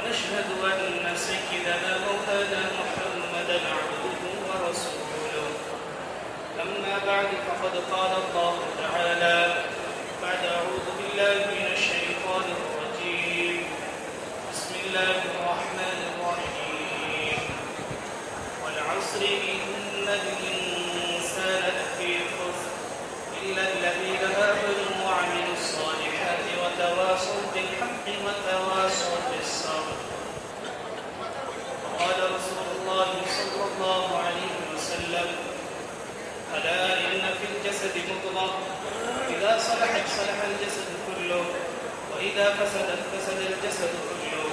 ونشهد أن سيدنا مولانا محمدا عبده ورسوله. أما بعد فقد قال الله تعالى بعد أعوذ بالله من الشيطان الرجيم بسم الله الرحمن الرحيم والعصر إن الإنسان لفي خسر إلا الذين آمنوا وعملوا الصالحات وتواصوا بالحق وتواصوا بالصبر. وقال رسول الله صلى الله عليه وسلم ألا إن في الجسد مضغة إذا صلحت صلح الجسد كله وإذا فسدت فسد الجسد كله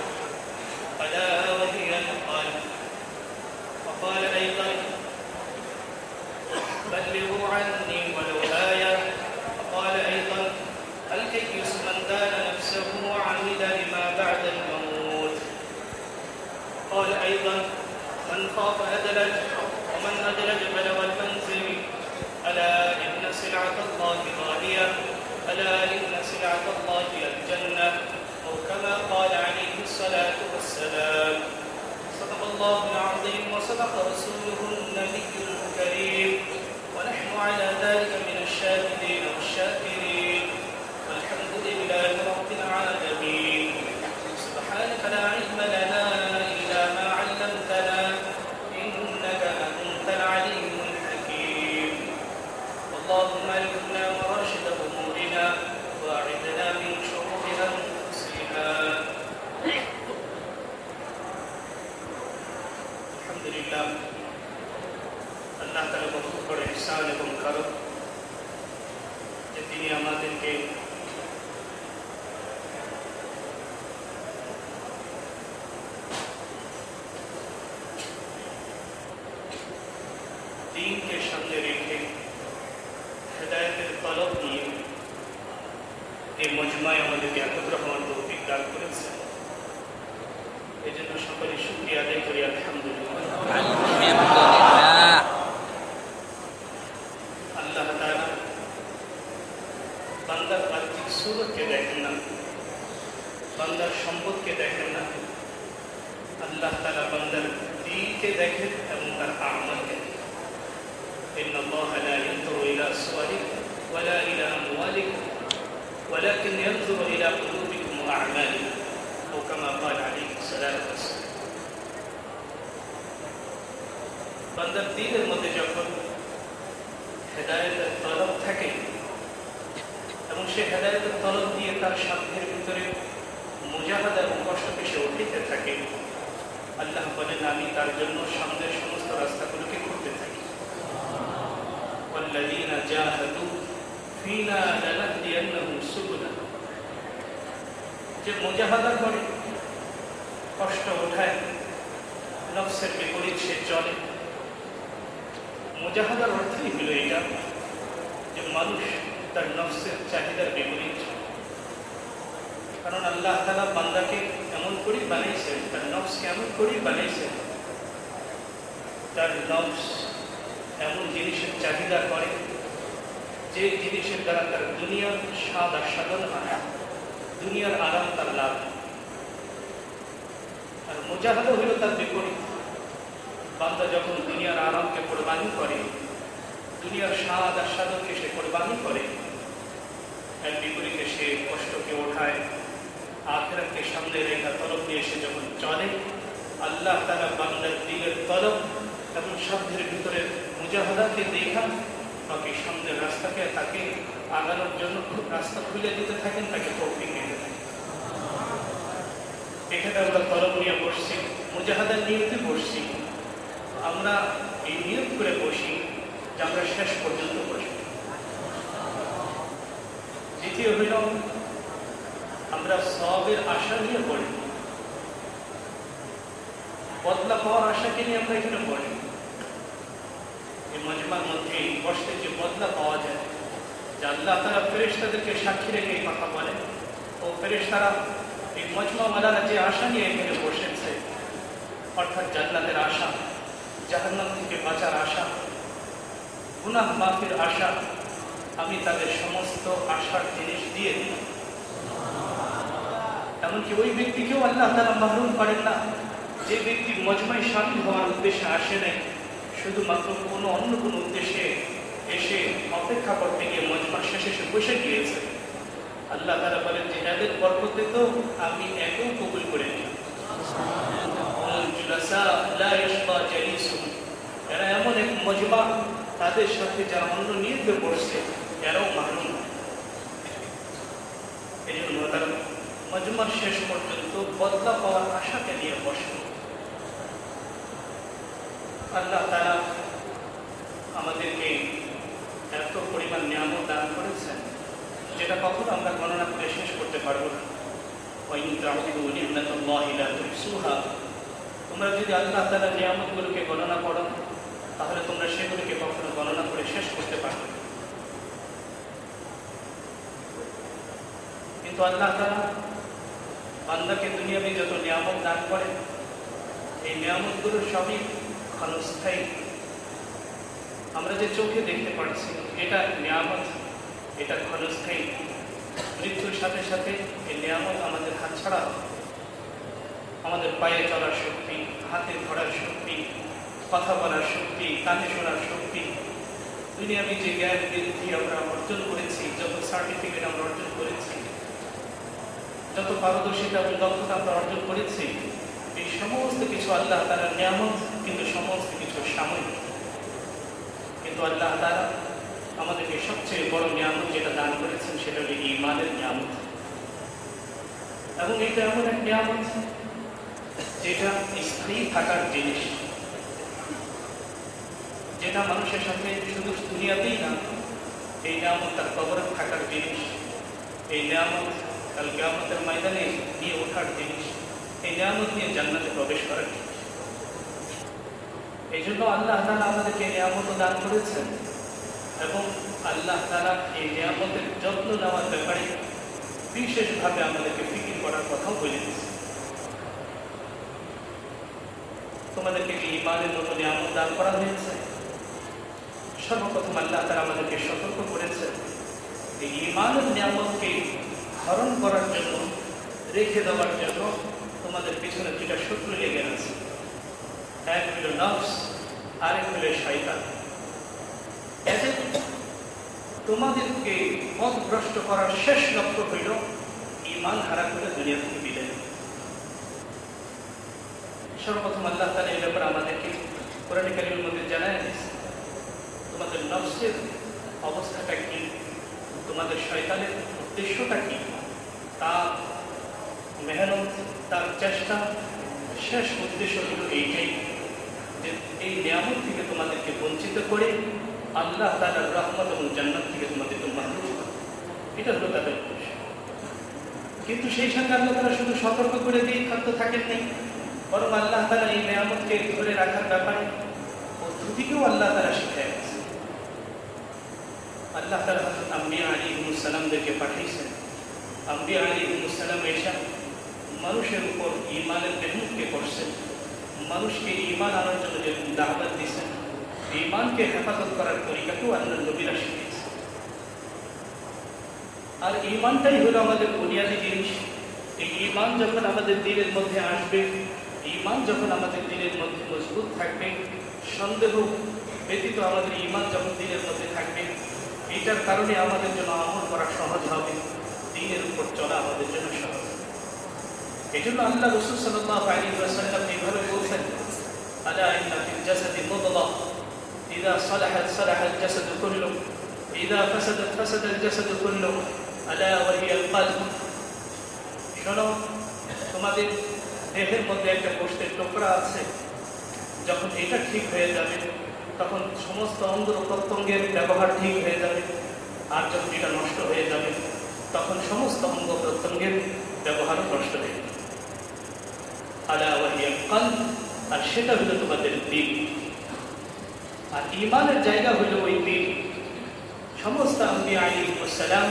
ألا وهي القلب. وقال أيضا بلغوا عني ولو آية. وقال أيضا الكيس من دان نفسه وعمل لما بعد الموت. قال أيضا من خاف أدلج ومن أدلج بلغ المنزل. ألا إن سلعة الله غالية ألا إن سلعة الله الجنة أو كما قال عليه الصلاة والسلام. صدق الله العظيم وصدق رسوله النبي الكريم ونحن على ذلك من الشاهدين والشاكرين والحمد لله رب العالمين. سبحانك لا علم لنا إلا ما علمتنا إنك أنت العليم الحكيم. اللهم ألهمنا مراشد أمورنا وأعذنا من شرور أنفسنا. الحمد لله আল্লাহ তাআলা বহুত বড় ইহসান এবং করম যে তিনি আমাদেরকে দ্বীনকে সামনে রেখে হেদায়েতের তলব নিয়ে এই মজমায় আমাদেরকে একত্র হওয়ার তৌফিক দান করেছে। এই জন্য সকলে শুকরিয়া আদায় করি আলহামদুলিল্লাহ। আল্লাহ তাআলা বান্দার বাহ্যিক সুরতকে দেখেন না, বান্দার সম্পদকে দেখেন না, আল্লাহ তাআলা বান্দার দিলকে দেখেন এবং তার আমালকে। إن الله لا ينظر إلى صوركم ولا إلى أموالكم ولكن ينظر إلى قلوبكم وأعمالكم أو كما قال عليه الصلاة والسلام. বান্দার দিলের মধ্যে যখন হেদায়েতের তলব থাকে এবং সে হেদায়েতের তলব দিয়ে তার সাধ্যের ভিতরে মুজাহাদা এবং কষ্টকে সে উঠিতে থাকে, আল্লাহ বলেন আমি তার জন্য সামনের সমস্ত রাস্তাগুলোকে খুলতে থাকি। والذين جاهدوا فينا لنهدينهم سبلنا। যে মুজাহাদা করে, কষ্ট ওঠায়, নফসের বিপরীত সে চলে। মুজাহাদার অর্থই হলো এটা যে মানুষ তার নফসের চাহিদার বিপরীত। কারণ আল্লাহ তাআলা বান্দাকে এমন করেই বানাইছেন, তার নফসকে এমন করেই বানাইছেন, তার নফস এমন জিনিসের চাহিদা করে যে জিনিসের দ্বারা তার দুনিয়ার স্বাদ আস্বাদন হয়, দুনিয়ার আরাম তার লাভ। আর মুজাহাদা হইল তার বিপরীত। বান্দা যখন দুনিয়ার আরামকে কোরবানি করে, দুনিয়ার স্বাদ আস্বাদনকে সে কোরবানি করে, এর বিপরীতে সে কষ্টকে ওঠায়, আখিরাতকে সামনে রেখা তলব নিয়ে সে যখন চলে, আল্লাহ তাআলা বান্দার দিলের তলব এবং সাধ্যের ভিতরে মুজাহাদাকে দেখা বাকি সামনের রাস্তাকে তাকে আগানোর জন্য রাস্তা খুলে দিতে থাকেন, তাকে তৌফিক দিতে থাকেন। এখানে আমরা তলব নিয়ে বসছি, মুজাহাদার নিয়তে বসছি। আমরা এই নিয়ত করে বসি যে আমরা শেষ পর্যন্ত বসব। দ্বিতীয় হইল আমরা সওয়াবের আশা নিয়ে পড়ি, বদলা পাওয়ার আশাকে নিয়ে আমরা এখানে পড়ি। এই মজমার মধ্যে বসতে যে বদলা পাওয়া যায়, যে আল্লাহ তাআলা ফেরেশতাদেরকে সাক্ষী রেখে এই কথা বলেন, ও ফেরেশতারা এই মজমাওয়ালারা যে আশা নিয়ে এখানে বসেছে, অর্থাৎ জান্নাতের আশা, জাহান্নাম থেকে বাঁচার আশা, গুনাহ মাফির আশা, আমি তাদের সমস্ত আশার জিনিস দিয়ে দিই। এমনকি ওই ব্যক্তিকেও আল্লাহ তাআলা মাহরুম করেন না যে ব্যক্তি মজমায় শামিল হওয়ার উদ্দেশ্যে আসে নাই, শুধুমাত্র অন্য কোনো উদ্দেশ্যে এসে অপেক্ষা করতে গিয়ে মজমার শেষে এসে বসে গিয়েছে। আল্লাহ তাআলা বলেন যে এদের বরকতে তো আমি একেও কবুল করে নিই। এরা এমন এক মজমা, তাদের সাথে যারা অন্য নিয়তে পড়ছে এরাও মাহরুম। এই জন্য তারা মজমার শেষ পর্যন্ত বদলা পাওয়ার আশাকে নিয়ে বসে। আল্লাহ তাআলা আমাদেরকে এত পরিমাণ নিয়ামত দান করেছেন যেটা কখনো আমরা গণনা করে শেষ করতে পারবো না। তোমরা যদি আল্লাহ তাআলার নিয়ামতগুলোকে গণনা করো তাহলে তোমরা সেগুলোকে কখনো গণনা করে শেষ করতে পারবে না। কিন্তু আল্লাহ তাআলা বান্দাকে দুনিয়াতে যত নিয়ামত দান করেন, এই নিয়ামতগুলো সবই ক্ষণস্থায়ী। আমরা যে চোখে দেখতে পাচ্ছি এটা নিয়ামত, এটা ক্ষণস্থায়ী। মৃত্যুর সাথে সাথে এই নিয়ামত আমাদের হাতছাড়া। আমাদের পায়ে চলার শক্তি, হাতে ধরার শক্তি, কথা বলার শক্তি, কানে শোনার শক্তি, দুনিয়াবি যে জ্ঞান বৃদ্ধি আমরা অর্জন করেছি, যত সার্টিফিকেট আমরা অর্জন করেছি, যত পারদর্শিতা এবং দক্ষতা আমরা অর্জন করেছি, এই সমস্ত কিছু আল্লাহ তাআলার নিয়ামত, কিন্তু সমস্ত কিছু সাময়িক। কিন্তু আল্লাহ তাআলা আমাদেরকে সবচেয়ে বড় নিয়ামত যেটা দান করেছেন সেটা হল ঈমানের নিয়ামত। এবং এটা এমন এক নিয়ামত যেটা স্থায়ী থাকার জিনিস, যেটা মানুষের সাথে শুধু দুনিয়াতেই না, এই নিয়ামত তার কবরে থাকার জিনিস, এই নিয়ামত কাল কিয়ামতের ময়দানে নিয়ে ওঠার জিনিস, এই নিয়ামত নিয়ে জান্নাতে প্রবেশ করার জিনিস। এই জন্য আল্লাহ তাআলা আমাদেরকে নিয়ামত দান করেছেন এবং আল্লাহ তাআলা এই নিয়ামতের যত্ন নেওয়ার ব্যাপারে বিশেষভাবে আমাদেরকে ফিকির করার কথাও বলে দিয়েছে। তোমাদেরকে কি ঈমানের মতো নিয়ামত দান করা হয়েছে? সর্বপ্রথম আল্লাহ তাআলা আমাদেরকে সতর্ক করেছেন এই ঈমানের নিয়ামতকে হরণ করার জন্য, রেখে দেওয়ার জন্য তোমাদের পিছনে দুইটা শত্রু লেগে আছে। এক হইল নফস, আরেক হইল শয়তান। এদের তোমাদেরকে পথভ্রষ্ট করার শেষ লক্ষ্য হইল ঈমান হারা করে দুনিয়া থেকে বিদায়। সর্বপ্রথম আল্লাহ তাআলা এই ব্যাপারে আমাদেরকে কোরআন কারীমের মধ্যে জানায় দিয়েছে তোমাদের নফসের অবস্থাটা কি, তোমাদের শয়তানের উদ্দেশ্যটা কি, তার মেহনত, তার চেষ্টা, শেষ উদ্দেশ্য হলো এইটাই যে এই নিয়ামত থেকে তোমাদেরকে বঞ্চিত করে আল্লাহ তাআলার রহমত এবং জান্নাত থেকে তোমাদেরকে মাহরুম করা। এটা হলো তাদের উদ্দেশ্য। কিন্তু সেই সঙ্গে আল্লাহ তাআলা শুধু সতর্ক করে দিয়ে থাকতে থাকেন নাই, বরং আল্লাহ তাআলা এই নিয়ামতকে ধরে রাখার ব্যাপারে পদ্ধতিকেও আল্লাহ তাআলা শিখিয়ে গেছেন। আল্লাহ তাআলা হযরত আম্বিয়া আলাইহিস সালামদেরকে পাঠিয়েছেন। আম্বিয়া আলাইহিস সালাম এসে মানুষের উপর ঈমানের মেহনতকে করছেন, মানুষকে ঈমান আনার জন্য যে দাওয়াত দিয়েছেন, ঈমানকে হেফাজত করার তরিকাকেও আল্লাহর নবীরা শিখিয়েছেন। আর ঈমানটাই হলো আমাদের বুনিয়াদি জিনিস। এই ঈমান যখন আমাদের দিলের মধ্যে আসবে, ঈমান যখন আমাদের দিলের মধ্যে মজবুত থাকবে, সন্দেহ ব্যতীত আমাদের ঈমান যখন দিলের মধ্যে থাকবে, এইটার কারণে আমাদের জন্য আমল করা সহজ হবে, দ্বীনের উপর চলা আমাদের জন্য সহজ। এই জন্য আল্লাহ রাসূল সাল্লাল্লাহু আলাইহি ওয়াসাল্লাম এইভাবে বলছেন, আলা ইন্না ফিল জাসাদি মুদগাহ ইযা সালাহাত সালাহাল জাসাদু কুল্লুহু ইযা ফাসাদাত ফাসাদাল জাসাদু কুল্লুহু আলা ওয়া হিয়াল কলব। শোনো, তোমাদের দেহের মধ্যে একটা গোশতের টুকরা আছে, যখন এটা ঠিক হয়ে যাবে তখন সমস্ত অঙ্গ প্রত্যঙ্গের ব্যবহার ঠিক হয়ে যাবে, আর যখন এটা নষ্ট হয়ে যাবে তখন সমস্ত অঙ্গ প্রত্যঙ্গের ব্যবহারও নষ্ট হয়ে যাবে। আলা ওয়া হিয়াল কলব, আর সেটা হলো তোমাদের দিল। আর ঈমানের জায়গা হলো ওই দিল। সমস্ত আম্বিয়া আলাইহিস সালাম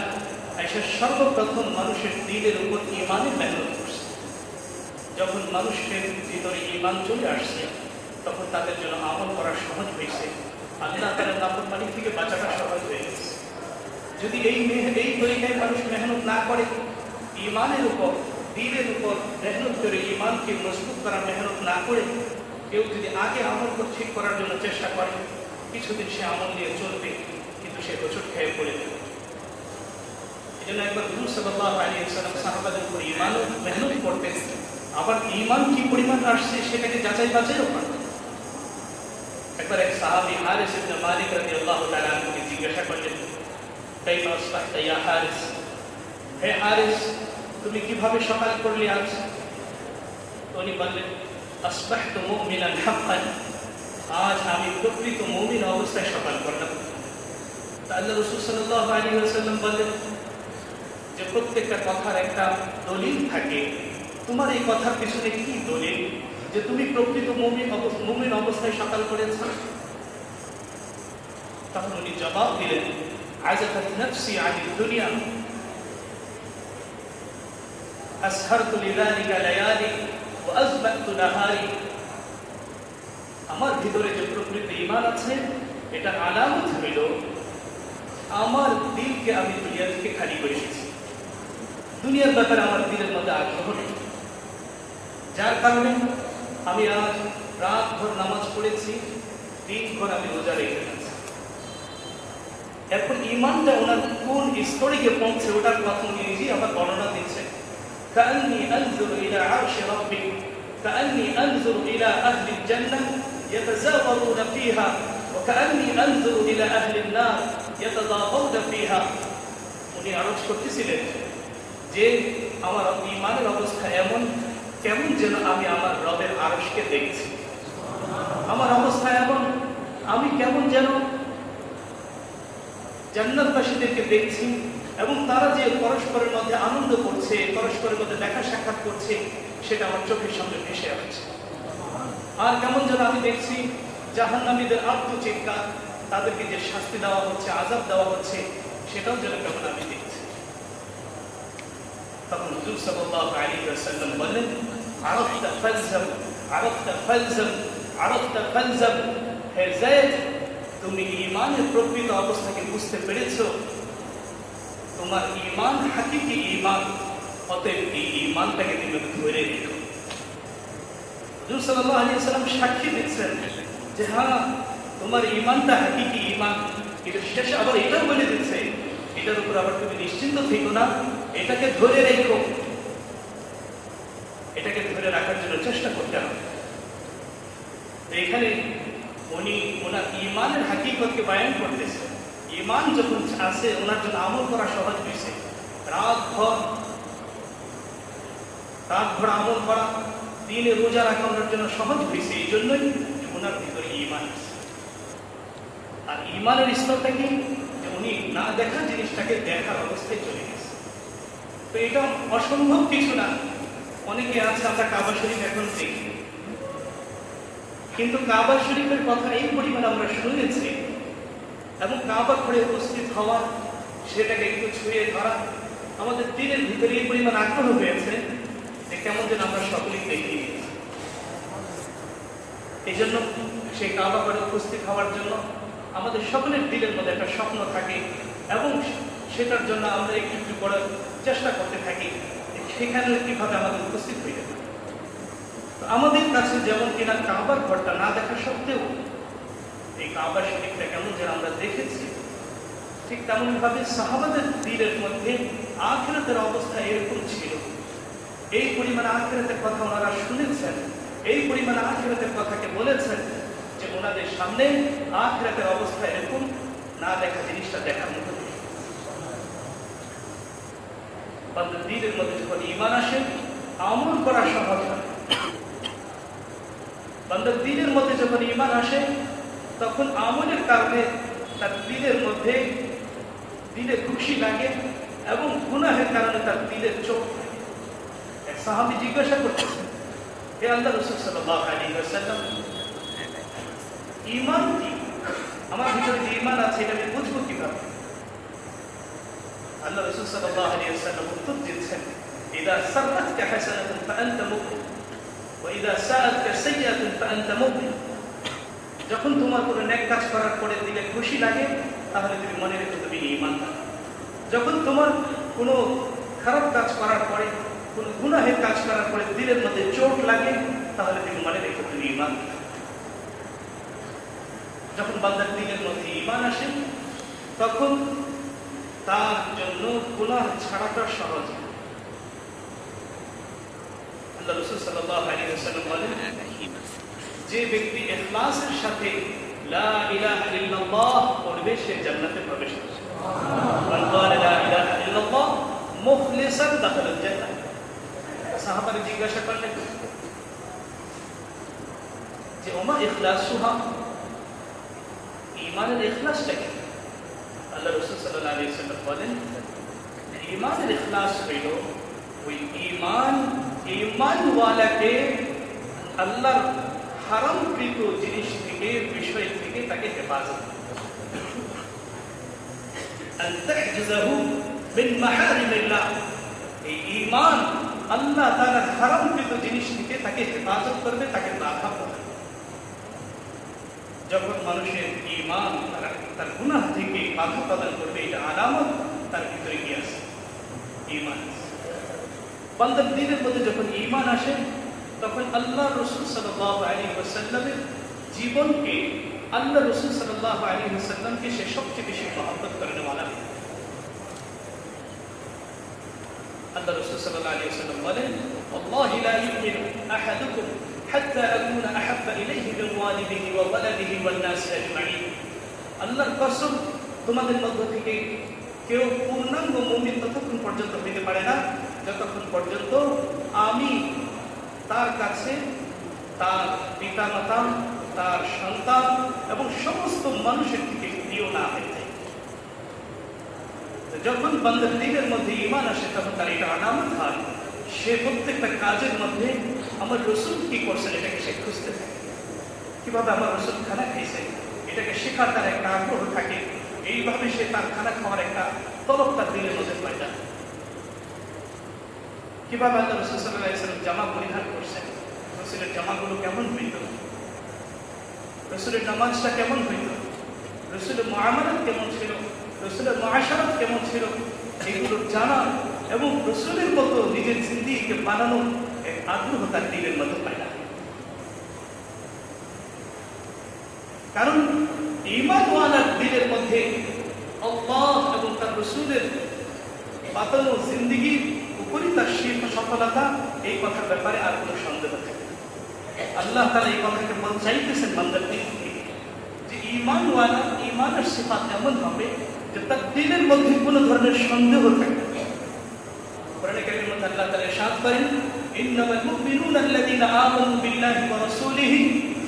এসে সর্বপ্রথম মানুষের দিলের উপর ঈমানের মেহনত করছে। যখন মানুষের ভিতরে ঈমান চলে আসছে তখন তাদের জন্য আমল করা সহজ হয়েছে, আল্লাহ তাআলার নাফরমানি থেকে বাঁচাটা সহজ হয়ে গেছে। যদি এই তরিকায় মানুষ মেহনত না করে, ঈমানের উপর দিনের উপর মেহনত করে ইমানকে মজবুত করার মেহনত না করে কেউ যদি আগে আমল ঠিক করার জন্য চেষ্টা করে, কিছুদিন সে আমল নিয়ে চলবে, কিন্তু সে হোঁচট খেয়ে পড়ে যাবে। এই জন্য একবার হুজুর সাল্লাল্লাহু আলাইহি ওয়াসাল্লাম সাহাবাদের উপর ইমান মেহনত করতেন, আবার ইমান কি পরিমাণ আসছে সেটাকে যাচাই বাছাইও করতেন। একবার এক সাহাবী হারিস ইবনে মালিক রাদিয়াল্লাহু তাআলা আনহুকে জিজ্ঞাসা করলেন, কাইফা আসবাহতা ইয়া হারিস, হে হারিস তুমি কিভাবে সকাল করলে আজ? উনি বললেন, আসবাহতু মুমিনান হাক্কান, আজ আমি প্রকৃত মুমিন অবস্থায় সকাল করলাম। আল্লাহ রাসূল সাল্লাল্লাহু আলাইহি ওয়াসাল্লাম বললেন যে প্রত্যেকটা কথার একটা দলিল থাকে, তোমার এই কথার পিছনে কি দলিল যে তুমি প্রকৃত মুমিন অবস্থায় সকাল করেছ? তখন উনি জবাব দিলেন, আযাফাত নাফসি আনিদ দুনিয়া আসহারতু লিযালিকা লায়ালি ওয়া আযবাতু নাহারি। আমার ভিতরে যে প্রকৃত ঈমান আছে এটার আলামত হইল আমার দিলকে আমি দুনিয়া থেকে খালি করে এসেছি, দুনিয়ার ব্যাপারে আমার দিলের মধ্যে আগ্রহ নেই, যার কারণে আমি আজ রাত ভর নামাজ পড়েছি, দিন ভর আমি রোজা রেখে আছি। এখন ঈমানটা ওনার কোন স্তরে গিয়ে পৌঁছে ওটার কথা উনি নিজেই আবার বর্ণনা দিচ্ছেন। কাআন্নী আনজুরু ইলা আরশি রাব্বি কাআন্নী আনজুরু ইলা আহলিল জান্নাহ ইয়াতাযাওয়ারুনা ফীহা ওয়া কাআন্নী আনজুরু ইলা আহলিন নার ইয়াতাযাওয়ারুনা ফীহা। উনি আরজ করতেছিলেন যে আমার ঈমানের অবস্থা এমন, কেমন যেন আমি আমার রবের আরশকে দেখছি। আমার অবস্থা এমন, আমি কেমন যেন জান্নাতবাসীদেরকে দেখছি এবং তারা যে পরস্পরের মধ্যে আনন্দ করছে, পরস্পরের মধ্যে দেখা সাক্ষাৎ করছে, সেটা আমার চোখের সামনে ভেসে আসছে। আর কেমন যেন আমি দেখছি জাহান্নামীদের আত্মচিৎকার, তাদেরকে যে শাস্তি দেওয়া হচ্ছে, আযাব দেওয়া হচ্ছে, সেটাও যেন কেমন আমি দেখছি। তখন হুজুর সাল্লাল্লাহু আলাইহি ওয়াসাল্লাম বললেন, আরাফতা ফালজাম আরাফতা ফালজাম আরাফতা ফালজাম, হে যায়েদ তুমি ঈমানের প্রকৃত অবস্থাকে বুঝতে পেরেছো, তোমার ঈমান হাকিকি ঈমান, অতএব এই ঈমানটাকে তুমি ধরে রেখো। হুজুর সাল্লাল্লাহু আলাইহি ওয়াসাল্লাম সাক্ষী দিচ্ছেন যে হ্যাঁ তোমার ঈমানটা হাকিকি ঈমান, কিন্তু শেষে আবার এটাও বলে দিচ্ছে এটার উপর আবার তুমি নিশ্চিন্ত থেকো না, এটাকে ধরে রেখো, এটাকে ধরে রাখার জন্য চেষ্টা করতে হবে। এখানে উনি ওনার ঈমানের হাকিকতকে বয়ান করতেছে। ঈমান যখন আছে ওনার জন্য আমল করা সহজ হয়েছে, রাত ভর আমল করা, দিনে রোজা রাখা ওনার জন্য সহজ হয়েছে, এই জন্যই ওনার ভিতরে ঈমান আছে। আর ঈমানের স্তরটা কি, যে উনি না দেখা জিনিসটাকে দেখার অবস্থায় চলে গেছে। তো এটা অসম্ভব কিছু না। অনেকে আছে আমরা কাবা শরীফ এখন দেখি, কিন্তু কাবা শরীফের কথা এই পরিমাণ আমরা শুনেছি এবং কাবা ঘরে উপস্থিত হওয়া, সেটাকে একটু ছুঁয়ে ধরা, আমাদের দিনের ভিতরে এই পরিমাণ আগ্রহ হয়েছে যে কেমন যেন আমরা সকলেই দেখি। এই জন্য সেই কাবা ঘরে উপস্থিত হওয়ার জন্য আমাদের সকলের দিলের মধ্যে একটা স্বপ্ন থাকে এবং সেটার জন্য আমরা একটু একটু করে চেষ্টা করতে থাকি সেখানে কিভাবে আমাদের উপস্থিত হয়ে যাবে। আমাদের কাছে যেমন কিনা কাবার ঘরটা না দেখা সত্ত্বেও এই কাবা শরীফটা কেমন যেন আমরা দেখেছি, ঠিক তেমন ভাবে সাহাবাদের দিলের মধ্যে আখিরাতের অবস্থা এরকম ছিল। এই পরিমাণ আখিরাতের কথা ওনারা শুনেছেন, এই পরিমাণ আখিরাতের কথাকে বলেছেন যে ওনাদের সামনে আখিরাতের অবস্থা এরকম, না দেখা জিনিসটা দেখার মতো। বান্দার দিলের মধ্যে যখন ঈমান আসে আমল করা সহজ হয়। বান্দার দিলের মধ্যে যখন ঈমান আসে তখন আমলের কারণে তার দিলের মধ্যে দিলে খুশি লাগে এবং গুনাহের কারণে তার দিলের চোখ থাকে। এক সাহাবী জিজ্ঞাসা করতেছেন, হে আল্লাহর রাসূল সাল্লাল্লাহু আলাইহি ওয়াসাল্লাম, ঈমান কি? আমার ভিতরে যে ঈমান আছে এটা আমি বুঝবো কিভাবে? আল্লাহ রাসূল সাল্লাল্লাহু আলাইহি ওয়াসাল্লাম উত্তর দিচ্ছেন, ইযা সাররাতকা হাসানাতুন ফাআনতা মুমিন ওয়া ইযা সাআতকা সাইয়্যাতুন ফাআনতা মুমিন। যখন তোমার কোনো নেক কাজ করার পরে দিলে খুশি লাগে তাহলে তুমি মনে রেখো তুমি ঈমানদার। যখন তোমার কোনো খারাপ কাজ করার পরে কোন গুনাহের কাজ করার পরে দিলের মধ্যে চোট লাগে, তাহলে তুমি মনে রেখো তুমি ঈমান। যখন বান্দার দিলের মধ্যে ঈমান আসে, তখন তার জন্য গুনাহ ছাড়াটা সহজ। আল্লাহ রাসূল সাল্লাল্লাহু আলাইহি ওয়াসাল্লাম বলেন, যে ব্যক্তি ইখলাসের সাথে লা ইলাহা ইল্লাল্লাহ পড়বে সে জান্নাতে প্রবেশ করবে। মান ক্বালা লা ইলাহা ইল্লাল্লাহ মুখলিসান দাখালাল জান্নাহ। সাহাবারা জিজ্ঞাসা করলেন যে ওমা ইখলাসুহা, ঈমানের ইখলাসটা কি? আল্লাহ রাসূল সাল্লাল্লাহু আলাইহি ওয়াসাল্লাম বলেন, ঈমানের ইখলাস হইল ওই ঈমানওয়ালাকে আল্লাহর হারামকৃত জিনিস থেকে, বিষয় থেকে তাকে হেফাজত, আন তাহজুহু মিন মাহারিমিল্লাহ। এই ঈমান আল্লাহ তাআলার হারামকৃত জিনিস থেকে তাকে হেফাজত করবে, তাকে বাধা করবে। যখন মানুষের ঈমান তার গুনাহ থেকে বাধা প্রদান করবে, এটা আলামত তার ভিতরে কি আছে? ঈমান। বান্দার দিলের মধ্যে যখন ঈমান আসে, তখন আল্লাহ রাসূল সাল্লাল্লাহু আলাইহি ওয়াসাল্লামের জীবনকে, আল্লাহ রাসূল সাল্লাল্লাহু আলাইহি ওয়াসাল্লামকে সে সবচেয়ে বেশি মহব্বত করে নেওয়ালা। আল্লাহ রাসূল সাল্লাল্লাহু আলাইহি ওয়াসাল্লাম বলেন, আল্লাহু লা ইউমিনু আহাদুকুম হাত্তা আকুনা আহাব্বা ইলাইহি মিন ওয়ালিদিহি ওয়া ওয়ালাদিহি ওয়ান নাসি আজমাইন। আল্লাহর কসম, তোমাদের মধ্য থেকে কেউ পূর্ণাঙ্গ মুমিন ততক্ষণ পর্যন্ত হইতে পারে না যতক্ষণ পর্যন্ত আমি তার কাছে তার পিতামাতা, তার সন্তান এবং সমস্ত মানুষের থেকে প্রিয় না হয়ে যায়। যখন বান্দার দিলের মধ্যে ঈমান আসে, তখন তার এটা আলামত হয়, সে প্রত্যেকটা কাজের মধ্যে আমার রাসূল কি করছেন এটাকে সে খুঁজতে থাকে। কিভাবে আমার রাসূল খানা খাইছে এটাকে শেখার তার একটা আগ্রহ থাকে। এইভাবে সে তার খানা খাওয়ার একটা তলব তার দিলের মধ্যে পয়দা। কিভাবে আল্লাহ রাসূল সাল্লাল্লাহু আলাইহি ওয়াসাল্লাম জামা পরিধান করছেন, রাসূলের জামাগুলো কেমন হইত, রাসূলের নামাজটা কেমন হইত, রাসূলের মুআমালাত কেমন ছিল, রাসূলের মুআশারাত কেমন ছিল, এগুলো জানা এবং রাসূলের মতো নিজের জিন্দেগিকে বানানো এক আগ্রহ তার দিলের মধ্যে পয়দা। কারণ ঈমানওয়ালার দিলের মধ্যে আল্লাহ এবং তার রাসূলের বাতানো জিন্দেগির উপরই তার সফলতা, এই কথার ব্যাপারে আর কোনো সন্দেহ থাকে না। আল্লাহ তাআলা এই কথাকে চাইতেছেন বান্দার দিল থেকে, যে ঈমানওয়ালা, ঈমানের সিফাত এমন হবে যে তার দিলের মধ্যে কোনো ধরনের সন্দেহ থাকে না। কোরআনে কারীমের মধ্যে আল্লাহ তাআলা ইরশাদ করেন, ইন্নামাল মুমিনুনা আল্লাযীনা আমানু বিল্লাহি ওয়া রাসূলিহি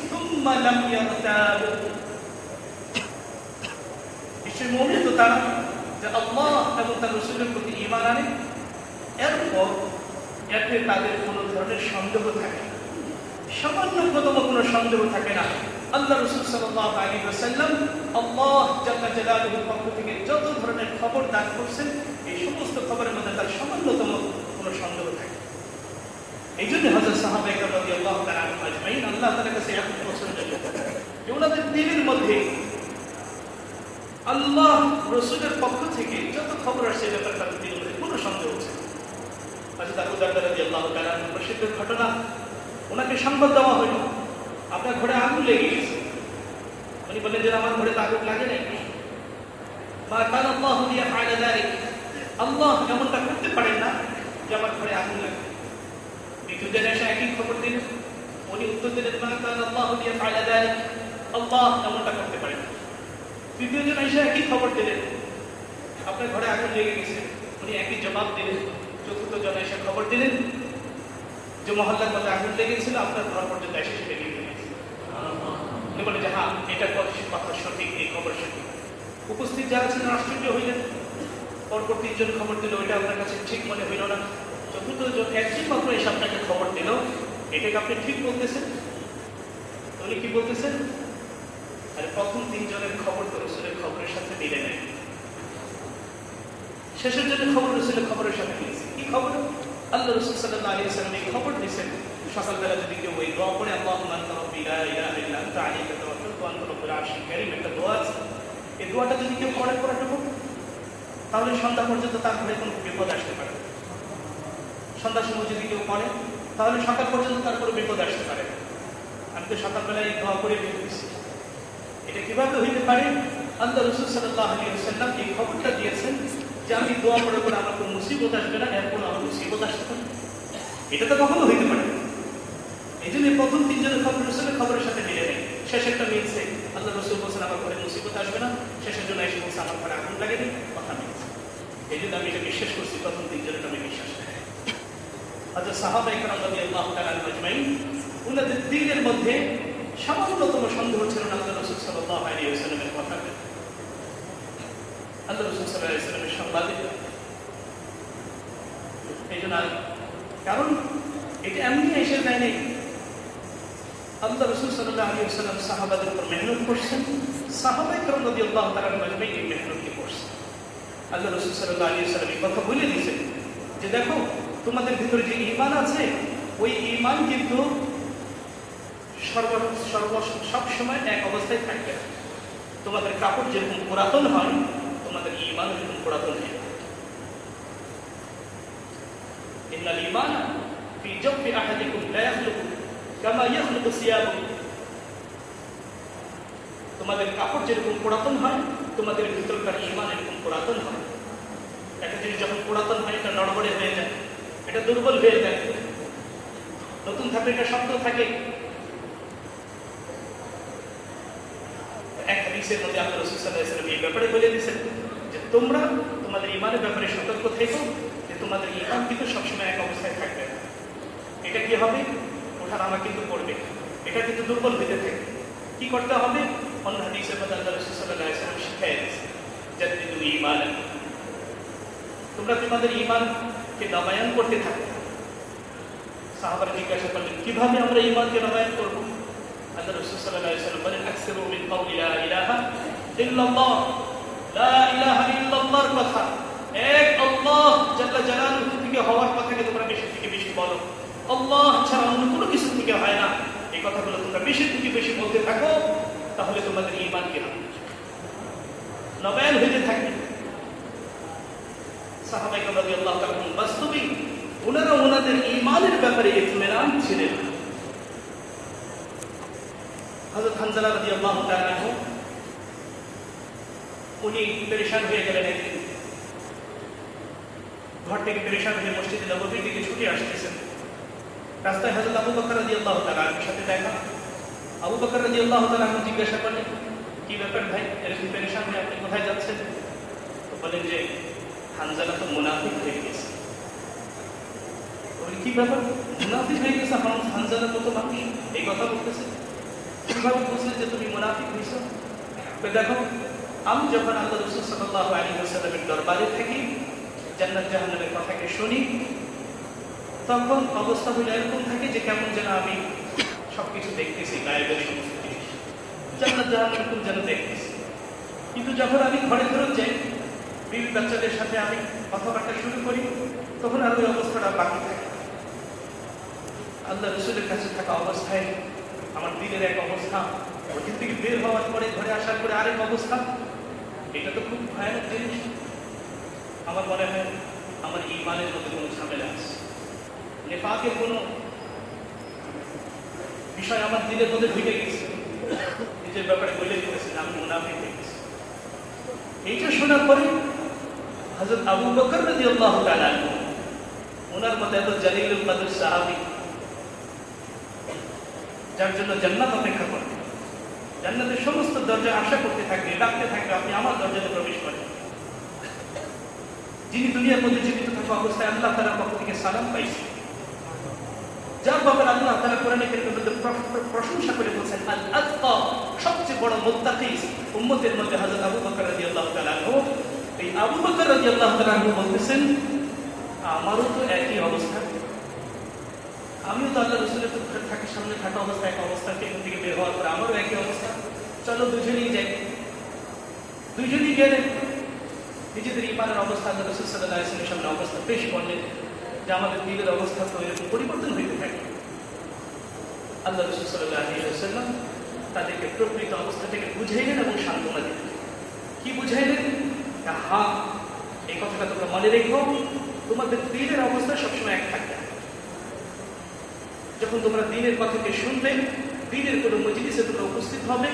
সুম্মা লাম ইয়ারতাবু। নিশ্চয়ই মুমিন তো তারা যে আল্লাহ এবং তার রাসূলের প্রতি ঈমান আনে, এরপর এতে তাদের কোনো ধরনের সন্দেহ থাকে না, সামান্যতম কোনো সন্দেহ থাকে না। আল্লাহ রাসূল সাল্লাল্লাহু আলাইহি ওয়াসাল্লাম আল্লাহ জাল্লা জালালুহুর পক্ষ থেকে যত ধরনের খবর দান করছেন, এই সমস্ত খবরের মধ্যে তার সামান্যতম কোনো সন্দেহ থাকে। এই জন্য হযরত সাহাবায়ে কেরাম রাদিয়াল্লাহু তাআলা আনহুম আজমাইন আল্লাহ তাআলার কাছে এত পছন্দ যে ওনাদের দিলের মধ্যে আল্লাহ রাসূলের পক্ষ থেকে যত খবর আসছে, ব্যাপারে তাদের দিলের মধ্যে কোনো সন্দেহ হচ্ছে না। হযরত আবু দারদা রাদিয়াল্লাহু তাআলা আনহু প্রসিদ্ধ ঘটনা, ওনাকে সংবাদ দেওয়া হলো আপনার ঘরে আগুন লেগে গেছে। উনি বললেন যে আমার ঘরে তো আগুন লাগে নাই। মা কানা আল্লাহু লিয়াফআলা যালিক, আল্লাহ এমনটা করতে পারেন না যে আমার ঘরে আগুন লাগে। দ্বিতীয়জন এসে একই খবর দিলেন, উনি উত্তর দিলেন মা কানা আল্লাহু লিয়াফআলা যালিক, আল্লাহ এমনটা করতে পারেন না। তৃতীয়জন এসে একই খবর দিলেন, আপনার ঘরে আগুন লেগে গেছে। উনি একই জবাব দিলেন। চতুর্থ জন এসে খবর দিলেন যে মহল্লার মধ্যে আগুন লেগেছিল, আপনার ঘর পর্যন্ত এসে সেটা নিয়ে গেছে। উনি বলে যে হ্যাঁ, এটা কথা সঠিক, এই খবর সঠিক। উপস্থিত যারা ছিলেন আশ্চর্য হইলেন। পরপর তিনজন খবর দিল, ওইটা আপনার কাছে ঠিক মনে হইল না। চতুর্থ জন একজন মাত্র এসে আপনাকে খবর দিল, এটাকে আপনি ঠিক বলতেছেন। উনি কি বলতেছেন? আরে প্রথম তিনজনের খবর তো রাসূলের খবরের সাথে মিলে নাই, শেষের জন্য খবর রাসূলের খবরের সাথে মিলেছে। কি খবর? আল্লাহ রাসূল সাল্লাল্লাহু আলাইহি ওয়াসাল্লাম এই খবর দিয়েছেন, সকালবেলা যদি কেউ ওই দোয়া পড়ে, আল্লাহুম্মা আনতা রাব্বি লা ইলাহা ইল্লা আনতা আলাইকা তাওয়াক্কালতু ওয়া আনতা রাব্বুল আরশিল কারীম, একটা দোয়া আছে। এই দোয়াটা যদি কেউ পড়ে তাহলে সন্ধ্যা পর্যন্ত তার ঘরে কোনো বিপদ আসতে পারে না। সন্ধ্যার সময় যদি কেউ পড়ে তাহলে সকাল পর্যন্ত তার কোনো বিপদ আসতে পারে না। আমি তো সকালবেলায় দোয়া করে বের হয়েছি। এটা কিভাবে হইতে পারে? আল্লাহ রাসূল সাল্লাল্লাহু আলাইহি ওয়াসাল্লাম এই খবরটা দিয়েছেন যে আমি দোয়া করে করে আমার কোনো মুসিবত আসবে না, এরপর আমার মুসিবত আসতে পারে। এটা তো কখনো হইতে পারে না। এই জন্য প্রথম তিনজনের খবর রসুলের খবরের সাথে মিলে নেই। শেষেরটা মিলছে, আল্লাহ রসুল বলছেন আমার ঘরে মুসিবত আসবে না, শেষের জন্য এসে বলছে আমার ঘরে আগুন লাগেনি, কথা মিলছে। এই জন্য আমি এটা বিশ্বাস করছি, প্রথম তিনজনের আমি বিশ্বাস করি। হযরত সাহাবায়ে কেরাম রাদিয়াল্লাহু তাআলা আজমাইন, উনাদের দিলের মধ্যে সামান্যতম সন্দেহ ছিল না আল্লাহ রাসূল সাল্লাল্লাহু আলাইহি ওয়াসাল্লামের কথাতে। আল্লাহ রাসূল সাল্লাল্লাহু আলাইহি ওয়াসাল্লামের সাংবাদিক, এই জন্য কারণ এটা এমনি এসে যায় নাই। আল্লাহ রাসূল সাল্লাল্লাহু আলাইহি ওয়াসাল্লাম সাহাবাদের উপর মেহনত করছেন, সাহাবায়ে কেরাম রাদিয়াল্লাহু তাআলা আজমাইন এই মেহনতকে করছেন। আল্লাহ রাসূল সাল্লাল্লাহু আলাইহি ওয়াসাল্লাম এই কথা বলে দিয়েছেন যে দেখো তোমাদের ভিতরে যে ঈমান আছে ওই ঈমান কিন্তু সব সময় এক অবস্থায় থাকবে না। তোমাদের কাপড় যেরকম পুরাতন হয় তোমাদের ঈমান যেরকম পুরাতন হয়। ইন্নাল ঈমানা ফি জাওফি আহাদিকুম লা ইয়াখলুকু কামা ইয়াখলুকু সিয়াবুহু। তোমাদের কাপড় যেরকম পুরাতন হয় তোমাদের ভিতরকার ঈমান এরকম পুরাতন হয়। একটা জিনিস যখন পুরাতন হয় এটা নড়বড়ে হয়ে যায়, এটা দুর্বল হয়ে যায়। নতুন থাকলে এটা শক্ত থাকে। এক হাদিসের মধ্যে আল্লাহ রাসূল সাল্লাল্লাহু আলাইহি ওয়াসাল্লাম এই ব্যাপারে বলে দিয়েছেন যে তোমরা তোমাদের ঈমানের ব্যাপারে সতর্ক থেকো, যে তোমাদের ঈমান কিন্তু সবসময় এক অবস্থায় থাকবে না। এটা কি হবে? ওঠানামা কিন্তু করবে, এটা কিন্তু দুর্বল হতে থাকে। কি করতে হবে? অন্য হাদিসের মধ্যে আল্লাহ রাসূল সাল্লাল্লাহু আলাইহি ওয়াসাল্লাম শিখিয়ে দিয়েছেন জাদ্দিদু ঈমানাকুম, তোমরা তোমাদের ঈমানকে নবায়ন করতে থাকো। সাহাবারা জিজ্ঞাসা করলেন কিভাবে আমরা ঈমানকে নবায়ন করব? আল্লাহ রাসূল সাল্লাল্লাহু আলাইহি ওয়াসাল্লাম বলেন আকসিরু মিন কাওলি লা ইলাহা ইল্লাল্লাহ, লা ইলাহা ইল্লাল্লাহর কথা, এক আল্লাহ জাল্লা জালালুহু থেকে হওয়ার কথাকে তোমরা বেশি থেকে বেশি বলো। আল্লাহ ছাড়া অন্য কোনো কিছু থেকে হয় না, এই কথাগুলো তোমরা বেশি থেকে বেশি বলতে থাকো, তাহলে তোমাদের ঈমান কি হবে? নবায়ন হতে থাকবে। সাহাবায়ে কেরাম রাদিয়াল্লাহু তাআলা বাস্তবিক ওনারা ওনাদের ঈমানের ব্যাপারে ইতমিনান ছিলেন। হযরত হানজালা রাদিয়াল্লাহু তাআলা উনি পেরেশান হয়ে গেলেন। একদিন ঘর থেকে পেরেশান হয়ে মসজিদে নববীর দিকে ছুটে আসতেছেন। রাস্তায় হযরত আবু বকর রাদিয়াল্লাহু তাআলার সাথে দেখা। আবু বকর রাদিয়াল্লাহু তাআলা জিজ্ঞাসা করলেন কি ব্যাপার ভাই, এরকম পেরেশান হয়ে আপনি কোথায় যাচ্ছেন? তো বলেন যে হানজালা তো মুনাফিক হয়ে গেছে। কি ব্যাপার, মুনাফিক হয়ে গেছে? হানজালার মতো মানুষ এই কথা বলতেছে। কিভাবে বুঝলেন যে তুমি মুনাফিক হয়েছো? দেখো আমি যখন আল্লাহ রাসূল সাল্লাল্লাহু আলাইহি ওয়াসাল্লামের দরবারে থাকি, জান্নাত জাহান্নামের কথাকে শুনি, তখন অবস্থা হলো এরকম থাকে যে কেমন যেন আমি সবকিছু দেখতেছি, গায়েবের সমস্ত জিনিস জান্নাত জাহান্নাম খুব যেন দেখতেছি। কিন্তু যখন আমি ঘরে ফেরত যাই, বিবি বাচ্চাদের সাথে আমি কথাবার্তা শুরু করি, তখন আর ওই অবস্থাটা বাকি থাকে। আল্লাহ রাসূলের কাছে থাকা অবস্থায় আমার দিনের এক অবস্থা, ওখান থেকে বের হওয়ার পরে ঘরে আসার পরে আরেক অবস্থা। এটা তো খুব ভয়ানক জিনিস। আমার মনে হয় আমার ঈমানের মধ্যে কোনো ঝামেলা আছে, নেফাকের কোনো বিষয় আমার দিলের মধ্যে ঢুকে গেছে। নিজের ব্যাপারে বলে দিতেছে আমি মুনাফিক হয়ে গেছি। এইটা শোনার পরে হযরত আবু বকর রাদিয়াল্লাহু তাআলা ওনার মধ্যে এত জালিলুল কদর সাহাবী, যার জন্য জান্নাত অপেক্ষা করে, জান্নাতের সমস্ত দরজা আশা করতে থাকবে, ডাকতে থাকবে আপনি আমার দরজাতে প্রবেশ করেন। যিনি দুনিয়ার মধ্যে জীবিত থাকা অবস্থায় আল্লাহ তাআলার পক্ষ থেকে সালাম পাইছে, যার ব্যাপারে আল্লাহ তাআলা কোরআনে কারীমের মধ্যে প্রশংসা করে বলছেন আল আতকা, সবচেয়ে বড় মুত্তাকি উম্মতের মধ্যে হযরত আবু বকর রাদিয়াল্লাহু তাআলা। এই আবু বকর রাদিয়াল্লাহু তাআলা বলতেছেন আমারও তো একই অবস্থা, আমিও তো আল্লাহ রাসূলের থাকার সামনে থাকা অবস্থায় এক অবস্থা, এখান থেকে বের হওয়ার পর আমারও একই অবস্থা, চলো দুজনেই যাই। দুজনেই গেলেন, নিজেদের ঈমানের অবস্থা আল্লাহ রাসূল সাল্লাল্লাহু আলাইহি ওয়াসাল্লামের সামনে অবস্থা পেশ করলেন যে আমাদের দিলের অবস্থা তো এরকম পরিবর্তন হইতে থাকে। আল্লাহ রাসূল সাল্লাল্লাহু আলাইহি ওয়াসাল্লাম তাদেরকে প্রকৃত অবস্থা থেকে বুঝাইলেন এবং সান্ত্বনা দিলেন। কি বুঝাইলেন? হ্যাঁ, এই কথাটা তোমরা মনে রেখো, তোমাদের দিলের অবস্থা সবসময় এক থাকবে। যখন তোমরা দ্বীনের কথাকে শুনবে, দ্বীনের কোনো মজলিসে তোমরা উপস্থিত হবে,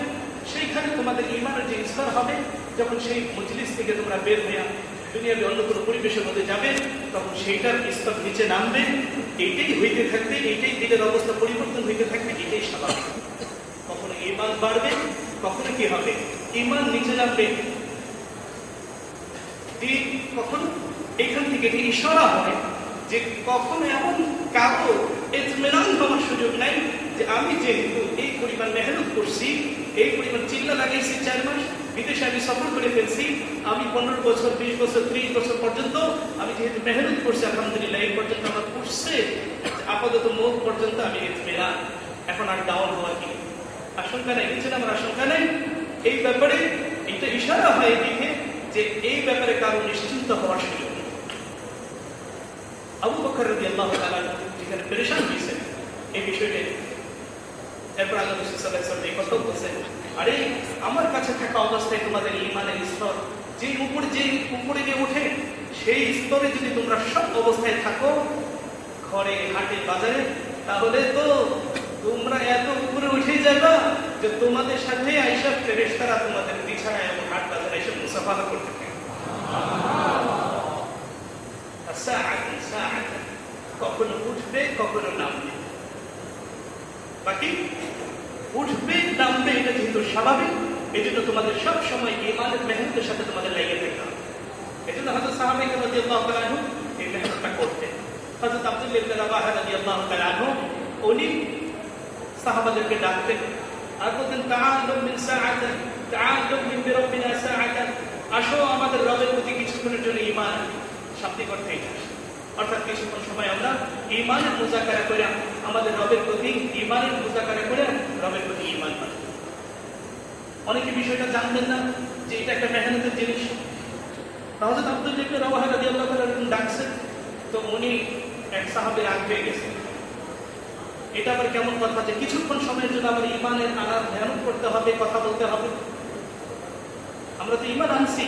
সেইখানে তোমাদের ঈমানের যে স্তর হবে, যখন সেই মজলিস থেকে তোমরা বের হয়ে দুনিয়ার অন্য কোনো পরিবেশের মধ্যে যাবে, তখন সেইটার স্তর নিচে নামবে। এইটাই হইতে থাকবে, এইটাই দিলের অবস্থা পরিবর্তন হইতে থাকবে, এটাই স্বাভাবিক। কখনো ঈমান বাড়বে, কখনো কি হবে, ঈমান নিচে নামবে। কখনো এখান থেকে ইশারা হয় যে কখনো এমন কারো ইতমিনান হওয়ার সুযোগ নাই যে আমি যেহেতু এই পরিমাণ মেহনত করছি, এই পরিমাণ চিল্লা লাগাইছি, 4 মাস বিদেশে আমি সফর করে ফেলছি, আমি 15 বছর 20 বছর 30 বছর পর্যন্ত আমি যেহেতু মেহনত করছি, আলহামদুলিল্লাহ এই পর্যন্ত আমার করছে, আপাতত মৌত পর্যন্ত আমি ইতমিনান, এখন আর ডাউন হওয়ার কি আশঙ্কা নাই, নিচে আমার আশঙ্কা নাই। এই ব্যাপারে এটা ইশারা হয় দেখে যে এই ব্যাপারে কারো নিশ্চিন্ত হওয়ার সুযোগ নেই। আবু বকর রাদিয়াল্লাহু তাআলা যেখানে পেরেশান হয়েছেন এই বিষয়টা, এরপর আল্লাহ রাসূল সাল্লাল্লাহু আলাইহি ওয়াসাল্লাম এই কথা বলেছেন, আরে আমার কাছে থাকা অবস্থায় তোমাদের ঈমানের স্তর যে উপরে গিয়ে ওঠে, সেই স্তরে যদি তোমরা সব অবস্থায় থাকো, ঘরে হাটে বাজারে, তাহলে তো তোমরা এত উপরে উঠে যাবা যে তোমাদের সাথে আয়েশা ফেরেশতারা তোমাদের বিছানায় এবং হাট বাজারে এসে মুসাফাহা করতে থাকে। কখনো উঠবে, কখনো নামবে, বাকি উঠবে নামবে, এটা যেহেতু স্বাভাবিক, এই জন্য তোমাদের সব সময় ঈমানের মেহনতের সাথে তোমাদের লেগে থাকতে হবে। এই জন্য হযরত সাহাবায়ে কেরাম রাদিয়াল্লাহু তাআলা আনহু এই মেহনতটা করতেন। হযরত আব্দুল্লাহ ইবনে রাওয়াহা রাদিয়াল্লাহু তাআলা আনহু উনি সাহাবাদেরকে ডাকতেন আর বলতেন, তাআলু মিন সাআতান, তাআলু মিন রাব্বিনা সাআতান, আসো আমাদের রবের প্রতি কিছুক্ষণের জন্য ঈমান শাব্দিক অর্থে এটা, অর্থাৎ কিছুক্ষণ সময় আমরা ঈমানের মুযাকারা করে আমাদের রবের প্রতি ঈমানের মুযাকারা করে রবের প্রতি ঈমান পাই। অনেকে বিষয়টা জানতেন না যে এটা একটা মেহনতের জিনিস। হযরত আব্দুল্লাহ ইবনে রাওয়াহা রাদিয়াল্লাহু তাআলা ডাকছেন, তো উনি এক সাহাবীর আগ পেয়ে গেছেন। এটা আবার কেমন কথা যে কিছুক্ষণ সময়ের জন্য আমার ঈমানের আনার ধ্যান করতে হবে, কথা বলতে হবে। আমরা তো ঈমান আনছি।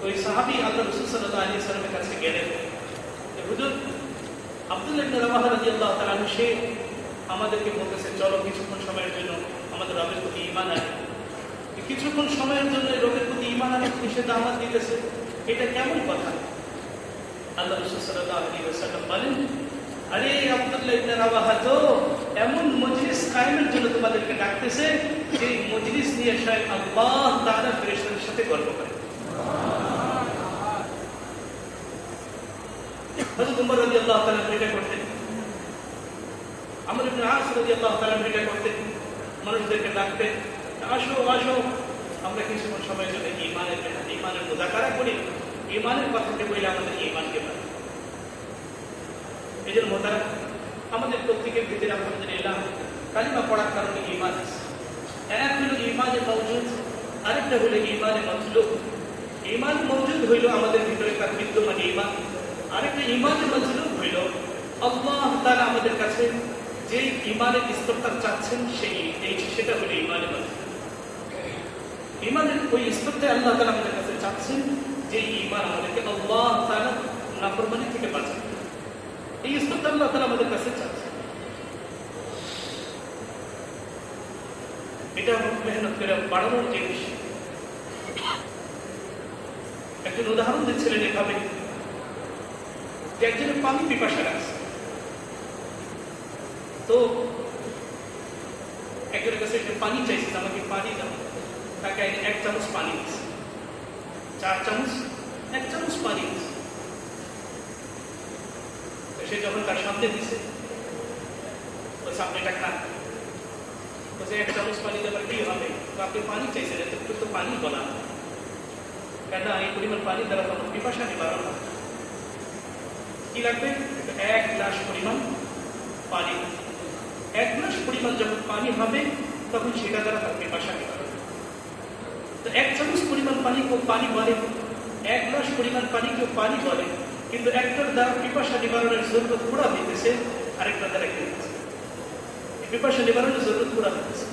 ওই সাহাবী আল্লাহ রাসূল সাল্লাল্লাহু আলাইহি ওয়াসাল্লামের কাছে গেলেন, হুজুর আব্দুল্লাহ ইবনে রাওয়াহা রাদিয়াল্লাহু তাআলা সে আমাদেরকে বলতেছে, চলো কিছুক্ষণ সময়ের জন্য আমাদের রবের প্রতি ঈমান আনি। কিছুক্ষণ সময়ের জন্য রবের প্রতি ঈমান আনি সে দাওয়াত দিতেছে, এটা কেমন কথা? আল্লাহ রাসূল সাল্লাল্লাহু আলাইহি ওয়াসাল্লাম বলেন, আরে আব্দুল্লাহ ইবনে রাওয়াহা তো এমন মজলিস কায়েমের জন্য তোমাদেরকে ডাকতেছে যে মজলিস নিয়ে স্বয়ং আল্লাহ তাআলা ফেরেশতাদের সাথে গল্প করে। হযরত ওমর রাদিয়াল্লাহু তাআলা এটা করতেন, আমর ইবনে আস রাদিয়াল্লাহু তাআলা এটা করতেন, মানুষদেরকে ডাকতেন, আসো আসো আমরা কিছুক্ষণ সময়ের জন্য ঈমানের মুযাকারা করি, ঈমানের কথাকে বলে আমাদের ঈমানকে বাড়াই। এই জন্য মোতারা আমাদের প্রত্যেকের ভিতরে আলহামদুলিল্লাহ কালিমা পড়ার কারণে ঈমান আছে। এক হলো ঈমানে মওজুদ, আরেকটা হলো ঈমানে মতলুব। ঈমান মওজুদ হইল আমাদের ভিতরে তার বিদ্যমান ঈমান, আরেকটা ঈমানে মতলুব হইল আল্লাহ তাআলা আমাদের কাছে যে ঈমানের স্তরটা চাচ্ছেন সেটা হলো ঈমানে মতলুব। ঈমানের ওই স্তরটা আল্লাহ তাআলা আমাদের কাছে চাচ্ছেন যে ঈমান আমাদেরকে আল্লাহ তাআলা নাফরমানি থেকে বাঁচাবে, এই স্তরটা আল্লাহ তাআলা আমাদের কাছে চাচ্ছেন। এটা মেহনত করে বাড়ানোর জিনিস। একজন উদাহরণ দিচ্ছিলেন এভাবে যে একজনের পানি পিপাসা লাগছে, তো একজনের কাছে পানি চাইছে, আমাকে পানি দাও, তাকে 1 চামচ পানি দিচ্ছে, 4 চামচ 1 চামচ পানি দিচ্ছে। সে যখন তার সামনে দিচ্ছে, বলছে আপনি এটা খান, বলছে 1 চামচ পানি দেওয়ার কি হবে, তো আপনি পানি চাইছেন, একটু তো পানি বলা কেন, এই পরিমাণ পানি দ্বারা তো আমার পিপাসা নিবারণ হবে। কি লাগবে? 1 গ্লাস পরিমাণ পানি। 1 গ্লাস পরিমাণ যখন পানি হবে তখন সেটা দ্বারা তার পিপাসা নিবারণ। তো 1 চামচ পরিমাণ পানি কেউ পানি বলে, 1 গ্লাস পরিমাণ পানি কেউ পানি বলে, কিন্তু একটার দ্বারা পিপাসা নিবারণের জরুরত পুরা হইতেছে, আরেকটা দ্বারা কি হচ্ছে পিপাসা নিবারণের জরুরত পুরা হইতেছে।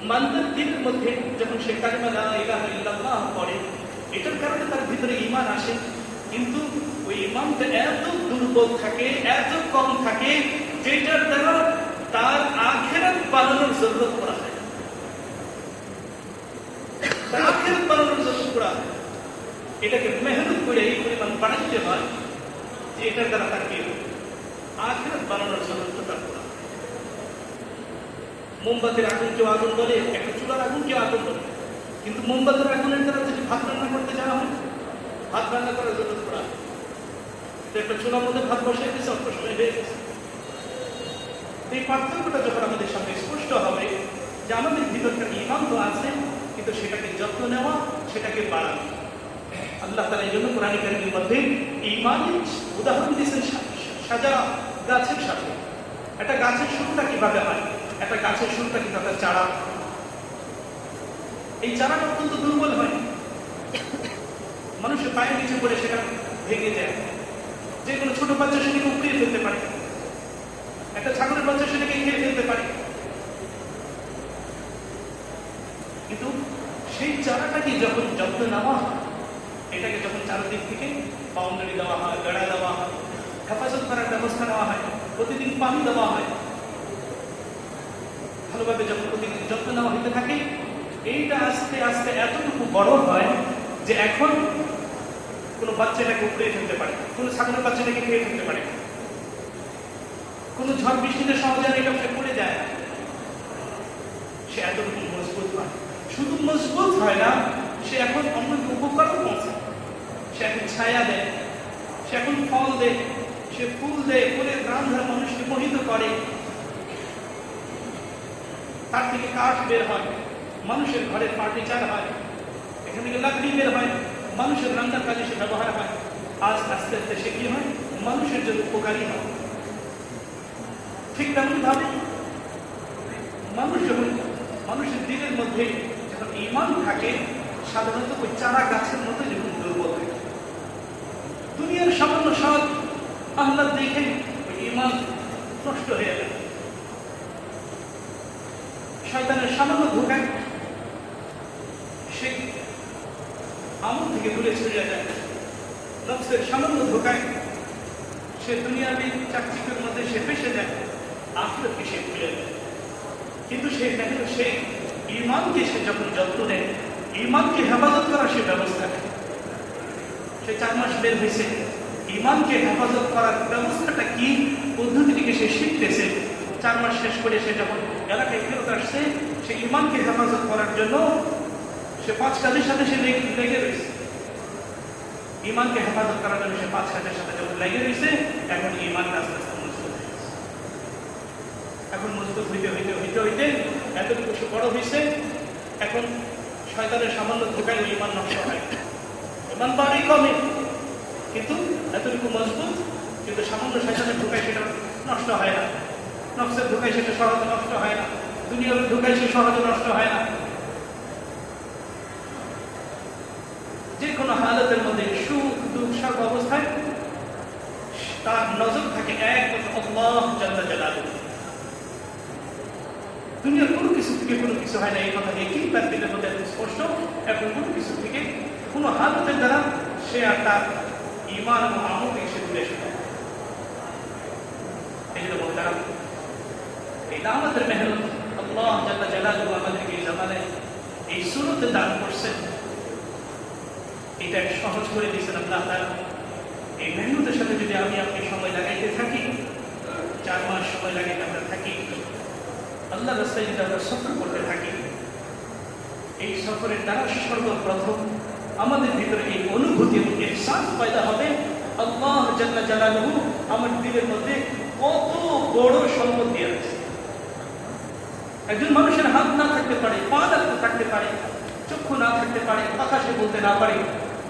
বান্দার দিলের মধ্যে যখন সে কালিমা লা ইলাহা ইল্লাল্লাহ পড়ে, এটার কারণে তার ভিতরে ঈমান আসে, কিন্তু ওই ঈমানটা এত দুর্বল থাকে, এত কম থাকে যেটার দ্বারা তার আখিরাত বানানোর জরুরত পড়া হয়, তার আখিরাত বানানোর জরুরত পড়া হয়। এটাকে মেহনত করে এই পরিমাণ বানাইতে হয় যে এটার দ্বারা তার কি আখিরাত বানানোর জরুরত তার পড়া। মোমবাতির আগুন কেউ আগুন বলে, একটা চুলার আগুন কেউ আগুন বলে, কিন্তু মোমবাতির আগুনের দ্বারা যদি ভাত রান্না করতে যাওয়া হয়, ভাত রান্না করার জরুরত পড়া। একটা চুলার মধ্যে ভাত বসে গেছে, অল্প সময় হয়ে গেছে। এই পার্থক্যটা যখন আমাদের সামনে স্পষ্ট হবে যে আমাদের ভিতরকার ঈমান তো আছে, কিন্তু সেটাকে যত্ন নেওয়া, সেটাকে বাড়ানো। আল্লাহ তাআলা এই জন্য কোরআন কারীমের মধ্যে ঈমানের উদাহরণ দিয়েছেন সাজা গাছের সাথে। একটা গাছের শুরুটা কিভাবে হয়? একটা গাছের শুরুটা কিন্তু একটা চারা। এই চারাটা অত্যন্ত দুর্বল হয়, মানুষের পায়ের নিচে পড়ে সেটা ভেঙে যায়। যে কোনো ছোট বাচ্চা সেটাকে উপড়িয়ে ফেলতে পারে, একটা ছাগলের বাচ্চা সেটাকে খেয়ে ফেলতে পারে। কিন্তু সেই চারাটাকে যখন যত্ন নেওয়া হয়, এটাকে যখন চারদিক থেকে বাউন্ডারি দেওয়া হয়, বেড়া দেওয়া হয়, হেফাজত করার ব্যবস্থা নেওয়া হয়, প্রতিদিন পানি দেওয়া হয়, ভালোভাবে যখন প্রতিদিন যত্ন নেওয়া হতে থাকে, এইটা আস্তে আস্তে এতটুকু বড় হয় যে এখন কোনো বাচ্চাটাকে উপড়িয়ে ফেলতে পারে, কোনো ছাগলের বাচ্চাটাকে খেয়ে ফেলতে পারে, কোনো ঝড় বৃষ্টিতে সহজে এটা সে পড়ে যায়। সে এতটুকু মজবুত হয়। শুধু মজবুত হয় না, সে এখন অন্যকে উপকারও পৌঁছায়। সে এখন ছায়া দেয়, সে এখন ফল দেয়, সে ফুল দেয়, ফুলের গ্রাম ধরে মানুষকে মোহিত করে। তার থেকে কাঠ বের হয়, মানুষের ঘরের ফার্নিচার হয়, এখান থেকে লাকড়ি বের হয়, মানুষের রান্নার কাজে সে ব্যবহার হয়। আজ আস্তে আস্তে সে কি হয়? মানুষের জন্য উপকারী হয়। ঠিক তেমন ভাবে মানুষ যখন মানুষের দিনের মধ্যে যখন ঈমান থাকে, সাধারণত ওই চারা গাছের মতো যখন দুর্বল থাকে, দুনিয়ার সামান্য স্বাদ আহ্লাদ দেখে ওই ঈমান নষ্ট হয়ে যায়। শয়তানের সামান্য ধোঁকায় সে আমল থেকে দূরে ছড়িয়ে যায়। নফসের সামান্য ধোঁকায় সে দুনিয়ার চাকচিকের মধ্যে সে ফেসে যায়, আখিরাতকে সে ভুলে যায়। কিন্তু সে দেখেন, সে ঈমানকে সে যখন যত্ন নেয়, ঈমানকে হেফাজত করার সে ব্যবস্থা নেয়। সে 4 মাস বের হয়েছে, ঈমানকে হেফাজত করার ব্যবস্থাটা কি পদ্ধতিটিকে সে শিখতেছে। 4 মাস শেষ করে সে যখন এলাকায় ফেরত আসছে, সে ঈমানকে হেফাজত করার জন্য সে 5 কাজের সাথে সে লেগে রয়েছে। ঈমানকে হেফাজত করার জন্য সে 5 কাজের সাথে যখন লেগে রয়েছে, এখন ঈমানটা আস্তে আস্তে মজবুত হয়েছে। এখন মজবুত হইতে হইতে হইতে হইতে এতটুকু সে বড় হয়েছে, এখন শয়তানের সামান্য ধোঁকায় ঈমান নষ্ট হয়। ঈমান বাড়ি কমে, কিন্তু এতটুকু মজবুত, কিন্তু সামান্য শয়তানের ধোঁকায় সেটা নষ্ট হয় না। নফসের ধোঁকায় সেটা সহজে নষ্ট হয় না, দুনিয়ার ধোঁকায় সে সহজে নষ্ট হয় না। যে কোনো হালতের মধ্যে সুখ দুঃখ সব অবস্থায় তার নজর থাকে একমাত্র আল্লাহ জাল্লা জালালুহু। দুনিয়ার কোনো কিছু থেকে কোনো কিছু হয় না, এই কথা একই তার দিনের মধ্যে স্পষ্ট। এখন কোনো কিছু থেকে কোনো হালতের দ্বারা সে আর তার ঈমান এবং আমল থেকে সে দূরে এসে যায়। এই জন্য বলতে এই আমাদের মেহনত আল্লাহ জাল্লা জালালুহু আমাদেরকে এই জামানে এই সুরতে দান করছেন। এটা সহজ করে দিয়েছেন আল্লাহ তাআলা। এই মেহনতের সাথে যদি আমি আপনি সময় লাগাইতে থাকি, 4 মাস সময় লাগাইতে আমরা থাকি, আল্লাহ রাস্তায় যদি আমরা সফর করতে থাকি, এই সফরের দ্বারা সর্বপ্রথম আমাদের ভিতরে এই অনুভূতি এবং ইহসাস পয়দা হবে, আল্লাহ জাল্লা জালালুহু আমার দিলের মধ্যে কত বড় সম্পদ দিয়ে আছে। একজন মানুষের হাত না থাকতে পারে, পা না থাকতে পারে, চক্ষু না থাকতে পারে, কথা সে বলতে না পারে,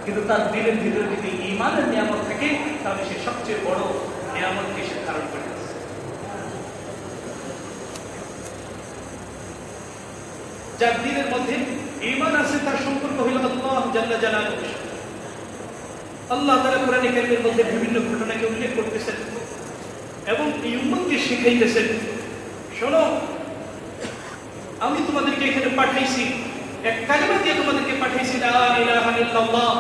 কিন্তু তার দিলের ভিতরে যদি ঈমানের নিয়ামত থাকে, তাহলে সে সবচেয়ে বড় নিয়ামতকে সে ধারণ করে। যার দিলের মধ্যে ঈমান আছে, তার সম্পর্ক হইল আল্লাহ জাল্লা জালালুহু। আল্লাহ তাআলা কোরআনে কারীমের মধ্যে বিভিন্ন ঘটনাকে উল্লেখ করতেছেন এবং এই উম্মতকে শিখাইতেছেন, শোনো, আমি তোমাদেরকে এখানে পাঠাইছি, এক কালিমা দিয়ে তোমাদেরকে পাঠাইছি, লা ইলাহা ইল্লাল্লাহ।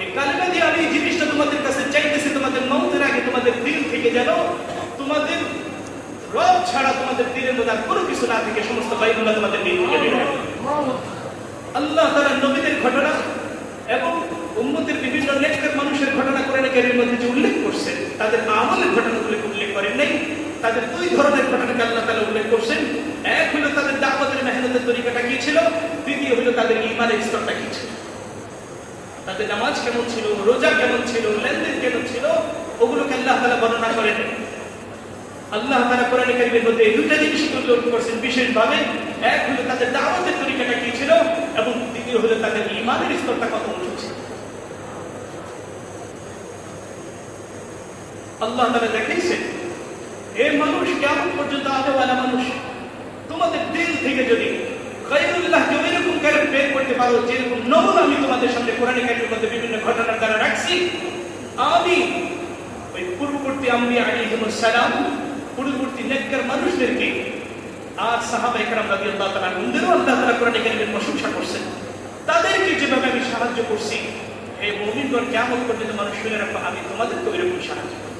এই কালিমা দিয়ে আমি জিনিসটা তোমাদের কাছে চাইতেছি, তোমাদের মওতের আগে তোমাদের দিল থেকে যেন তোমাদের রব ছাড়া তোমাদের দিলের মধ্যে আর কোনো কিছু না থেকে সমস্ত বাইবুল্লাহ তোমাদের দিল থেকে বের হয়। আল্লাহ তাআলা নবীদের ঘটনা এবং উম্মতের বিভিন্ন নেককার মানুষের ঘটনা কোরআন কারীমের মধ্যে যে উল্লেখ করছেন, তাদের আমলের ঘটনাগুলো উল্লেখ করেন নাই। তাদের দুই ধরনের ঘটনাকে আল্লাহ তাআলা উল্লেখ করছেন। এক হলো তাদের দাওয়াতের মেহনতের তরিকাটা কি ছিল, দ্বিতীয় হলো তাদের ঈমানের স্তরটা কি ছিল। তাদের নামাজ কেমন ছিল, রোজা কেমন ছিল, লেনদেন কেমন ছিল, ওগুলোকে আল্লাহ তাআলা বর্ণনা করেন। আল্লাহ তাআলা কোরআন কারীমের মধ্যে এই দুইটা জিনিস উল্লেখ করেছেন বিশেষভাবে। এক হলো তাদের দাওয়াতের তরিকাটা কি ছিল এবং দ্বিতীয় হলো তাদের ঈমানের স্তরটা কত উঁচু ছিল। আল্লাহ তাআলা দেখিয়েছেন, এ মানুষ কিয়ামত পর্যন্ত আনেওয়ালা মানুষ, তোমাদের দিল থেকে যদি গায়রুল্লাহকে এরকম করে বের করতে পারো, যেরকম নমুনা আমি তোমাদের সামনে কোরআন কারীমের মধ্যে বিভিন্ন ঘটনার দ্বারা রাখছি, আমি ওই পূর্ববর্তী আম্বিয়া আলাইহিমুস সালাম, পূর্ববর্তী নেককার মানুষদেরকে আর সাহাবায়ে কেরাম রাদিয়াল্লাহু তাআলা আনহুদেরও আল্লাহ তাআলা কোরআন কারীমের প্রশংসা করছেন। তাদেরকে যেভাবে আমি সাহায্য করছি, হে মুমিনগণ কিয়ামত পর্যন্ত মানুষ শুনে রাখো, আমি তোমাদেরকে এরকম সাহায্য করব।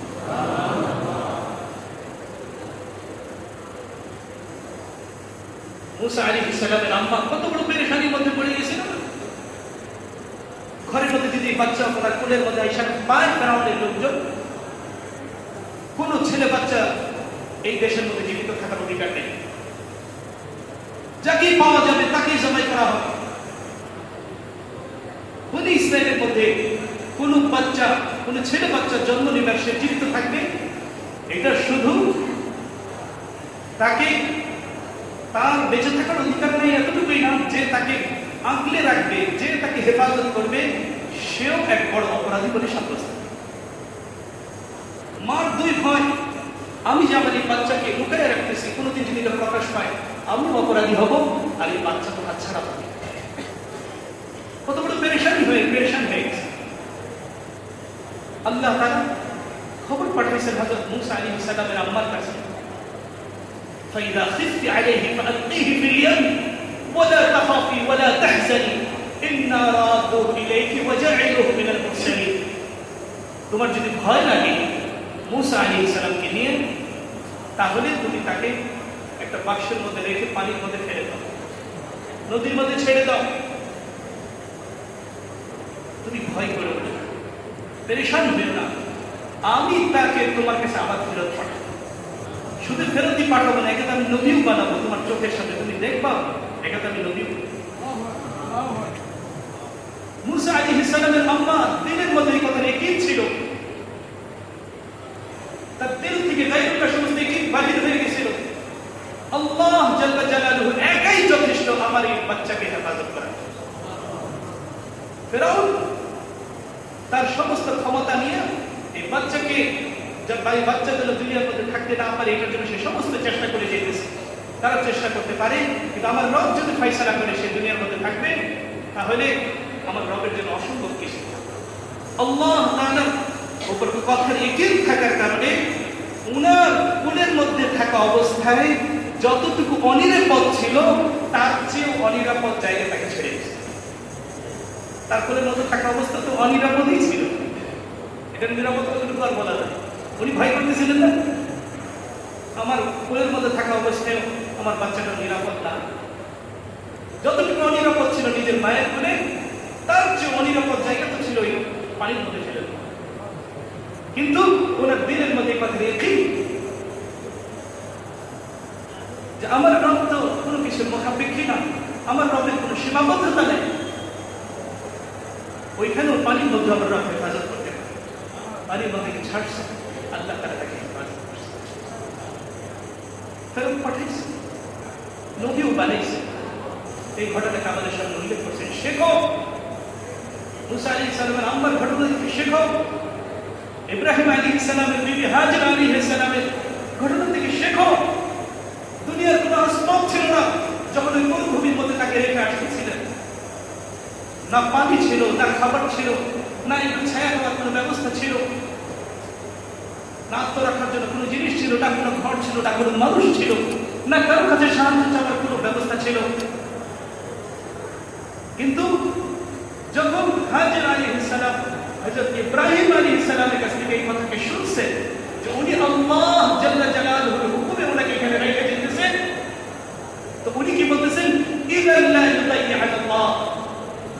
মুসা আলাইহিস সালামের আম্মা কত বড় পেরেশানির মধ্যে পড়ে গেছিল। ঘরের মধ্যে যদি বাচ্চা ওনার কোলের মধ্যে আইসা পায়, ফেরাউনের লোকজন, কোন ছেলে বাচ্চা এই দেশের মধ্যে জীবিত থাকার অধিকার নেই। যাকেই পাওয়া যাবে তাকেই জবাই করা হবে। বনি ইসরায়েলের মধ্যে কোন বাচ্চা, কোন ছেলে বাচ্চা জন্ম নেবে সে জীবিত থাকবে, এটা শুধু তাকে তার বেঁচে থাকার অধিকার নেই এতটুকুই না, যে তাকে আঁকলে রাখবে, যে তাকে হেফাজত করবে, সেও এক বড় অপরাধী বলে সাব্যস্ত। মার দুই ভয়, আমি যে আমার এই বাচ্চাকে লুকায় রাখতেছি, কোনোদিন যদি এটা প্রকাশ পায় আমি অপরাধী হব, আর এই বাচ্চা তো হাত ছাড়া পাবে। কত বড় পেরেশান হয়ে গেছে। আল্লাহ তাআলা খবর পাঠিয়েছেন হযরত মুসা আলাইহিস সালামের আম্মার কাছে, فإذا خفت عليه فألقيه في اليم ولا تخافي ولا تحزني إنا رادوه إليك وجاعلوه من المرسلين। তোমার যদি ভয় লাগে মুসা আলাইহিস সালামকে নিয়ে, তাহলে তুমি তাকে একটা বাক্সের মধ্যে রেখে পানির মধ্যে ফেলে দাও, নদীর মধ্যে ছেড়ে দাও। তুমি ভয় করো না, পেরেশান হইও না, আমি তাকে তোমার কাছে আবার ফেরত পাঠাবো। শুধু ফেরতই পাঠাবো না, একে আমি নবীও বানাবো তোমার চোখের সামনে, তুমি দেখবা একে আমি নবীও। মুসা আলাইহিস সালামের আম্মা দিলের মধ্যে এই কথা ইয়াকিন ছিল, তার দিল থেকে গায়রুল্লাহ সমস্ত ইয়াকিন বাহির হয়ে গেছিল। আল্লাহ জাল্লা জালালুহু একাই যথেষ্ট আমার এই বাচ্চাকে হেফাজত করার। ফিরআউন তার সমস্ত ক্ষমতা নিয়ে এই বাচ্চাকে, বাচ্চাগুলো দুনিয়ার মধ্যে থাকতে না পারে, এটার জন্য সে সমস্ত চেষ্টা করে যেতেছে। তারা চেষ্টা করতে পারে, কিন্তু আমার রব যদি ফয়সালা করে সে দুনিয়ার মধ্যে থাকবে, তাহলে আমার রবের জন্য অসম্ভব কিছু। আল্লাহ তাআলার উপর কথার ইয়াকিন থাকার কারণে উনার কোলের মধ্যে থাকা অবস্থায় যতটুকু অনিরাপদ ছিল, তার চেয়ে অনিরাপদ জায়গা তাকে ছেড়ে দিয়েছে। তার কোলের মধ্যে থাকা অবস্থা তো অনিরাপদই ছিল, এটা নিরাপদ কতটুকু আর বলা যায়। উনি ভয় করতেছিলেন না, আমার কোলের মধ্যে থাকা অবস্থায় আমার বাচ্চাটা নিরাপদ না। যতটুকু অনিরাপদ ছিল নিজের মায়ের কোলে, তার যে অনিরাপদ জায়গা তো ছিল ওই পানির মধ্যে ফেলে দেওয়া। কিন্তু ওনার দিলের মধ্যে কথা ইয়াকিন যে আমার রব তো কোনো কিছুর মুখাপেক্ষী না, আমার রবের কোনো সীমাবদ্ধতা নেই। ওইখানেও পানির মধ্যে আমার রব হেফাজত করতে পারে, পানির মধ্যে ছাড়ছে, আল্লাহ তাআলা তাকে হেফাজত করছে, ফেরত পাঠাইছে, নবীও বানাইছে। এই ঘটনাকে আমাদের সামনে উল্লেখ করছেন। শেখো মুসা আলাইহিস সালামের আম্মার ঘটনা থেকে শেখো, ইব্রাহিম আলাইহিস সালামের বিবি হাজরা আলাইহিস সালামের ঘটনা থেকে শেখো। দুনিয়ার কোনো আসবাব ছিল না যখন ওই মরুভূমির মধ্যে তাকে রেখে আসতেছিলেন। না পানি ছিল, না খাবার ছিল, না একটু ছায়া দেওয়ার কোনো ব্যবস্থা ছিল, না আত্মরক্ষার জন্য কোনো জিনিস ছিল, না কোনো ঘর ছিল, না কোনো মানুষ ছিল, না কারোর কাছে সাহায্য চাওয়ার কোনো ব্যবস্থা ছিল। কিন্তু যখন হাজরা আলাইহিস সালাম হযরত ইব্রাহিম আলাইহিস সালামের কাছ থেকে এই কথাকে শুনছেন যে উনি আল্লাহ জাল্লা জালালুহুর হুকুমে আপনাকে এখানে রেখে যেতেছেন, তো উনি কি বলতেছেন, ইযাল লা ইউযাইআল্লাহ,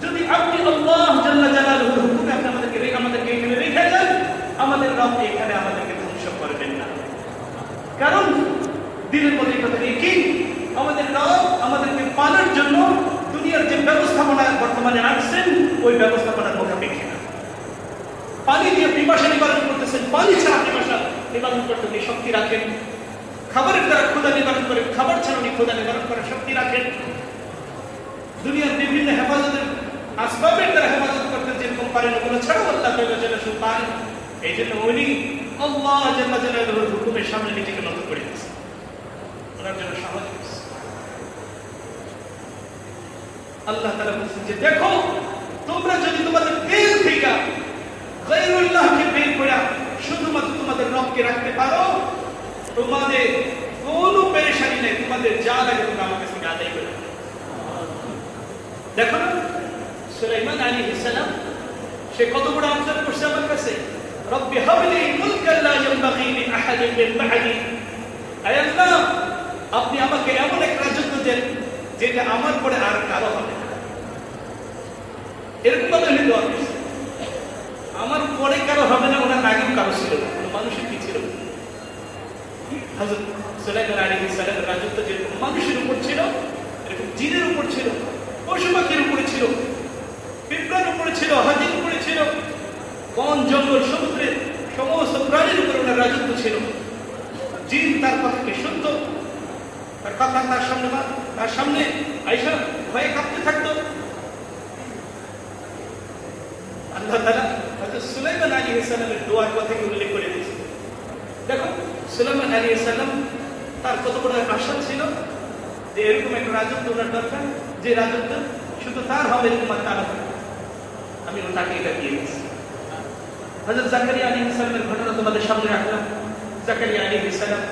যদি আপনি আল্লাহ জাল্লা জালালুহুর হুকুমে আপনি আমাদেরকে এখানে রেখে যান, আমাদের রব এখানে আমাদেরকে ধ্বংস করবেন না। কারণ দিনের মধ্যে কথা কি আমাদের রব আমাদেরকে পালার জন্য দুনিয়ার যে ব্যবস্থাপনা বর্তমানে রাখছেন ওই ব্যবস্থাপনার মোকাবেক্ষী না। পানি দিয়ে পিপাসা নিবারণ করতেছেন, পানি ছাড়া পিপাসা নিবারণ করতে উনি শক্তি রাখেন। খাবারের দ্বারা ক্ষুধা নিবারণ করে, খাবার ছাড়া উনি ক্ষুধা নিবারণ করার শক্তি রাখেন। দুনিয়ার বিভিন্ন হেফাজতের আসবাবের দ্বারা হেফাজত করতে যেরকম পারেন ওগুলো ছাড়াও আল্লাহ পান। এই জন্য উনি আল্লাহ জাল্লা জালালুহুর হুকুমের সামনে নিজেকে নত করে দিয়েছেন, ওনার জন্য সহজ হয়েছে। আল্লাহ তাআলা বলছেন যে দেখো, তোমরা যদি তোমাদের দিল থেকে গায়রুল্লাহকে বের করে শুধুমাত্র তোমাদের রবকে রাখতে পারো, তোমাদের কোনো পেরেশানি নেই, তোমাদের যা লাগে তোমরা আমার কাছে আদায় করে নাও। দেখো না সুলাইমান আলাইহিস সালাম সে কত বড় আবদার করছে আমার কাছে, রব্বি হাবলি মুলকান লা ইয়ানবাগি লিআহাদিন মিন বা'দি, আয় আল্লাহ আপনি আমাকে এমন এক রাজত্ব দেন যেটা আমার পরে আর কারো হবে না। এরকম কথা হলে দোয়া করছে, আমার পরে কারো হবে না, ওনার আগেও কারো ছিল না, কোনো মানুষের কি ছিল। হযরত সুলাইমান আলাইহিস সালামের রাজত্ব যেরকম মানুষের উপর ছিল, এরকম জিনের উপর ছিল, পশু পাখির উপরে ছিল, পিঁপড়ার উপরে ছিল, হাতির উপরে ছিল, বন জঙ্গল সমুদ্রের সমস্ত প্রাণীর উপরে ওনার রাজত্ব ছিল। জিন তার কথাকে শুনত, তার কথা তার সামনে আয়েশা ভয়ে কাঁপতে থাকতো। আল্লাহ তাআলা হযরত সুলাইমান আলাইহিস সালামের দোয়ার কথাকে উল্লেখ করে দিয়েছেন। দেখো সুলাইমান আলাইহিস সালাম তার কত বড় আশা ছিল যে এরকম একটা রাজত্ব ওনার দরকার, যে রাজত্ব শুধু তার হবে, তোমার তার হবে। আমি ওটাকে এটা দিয়ে দিয়েছি। হযরত জাকারিয়া আলাইহিস সালামের ঘটনা তোমাদের সামনে রাখলাম। জাকারিয়া আলাইহিস সালাম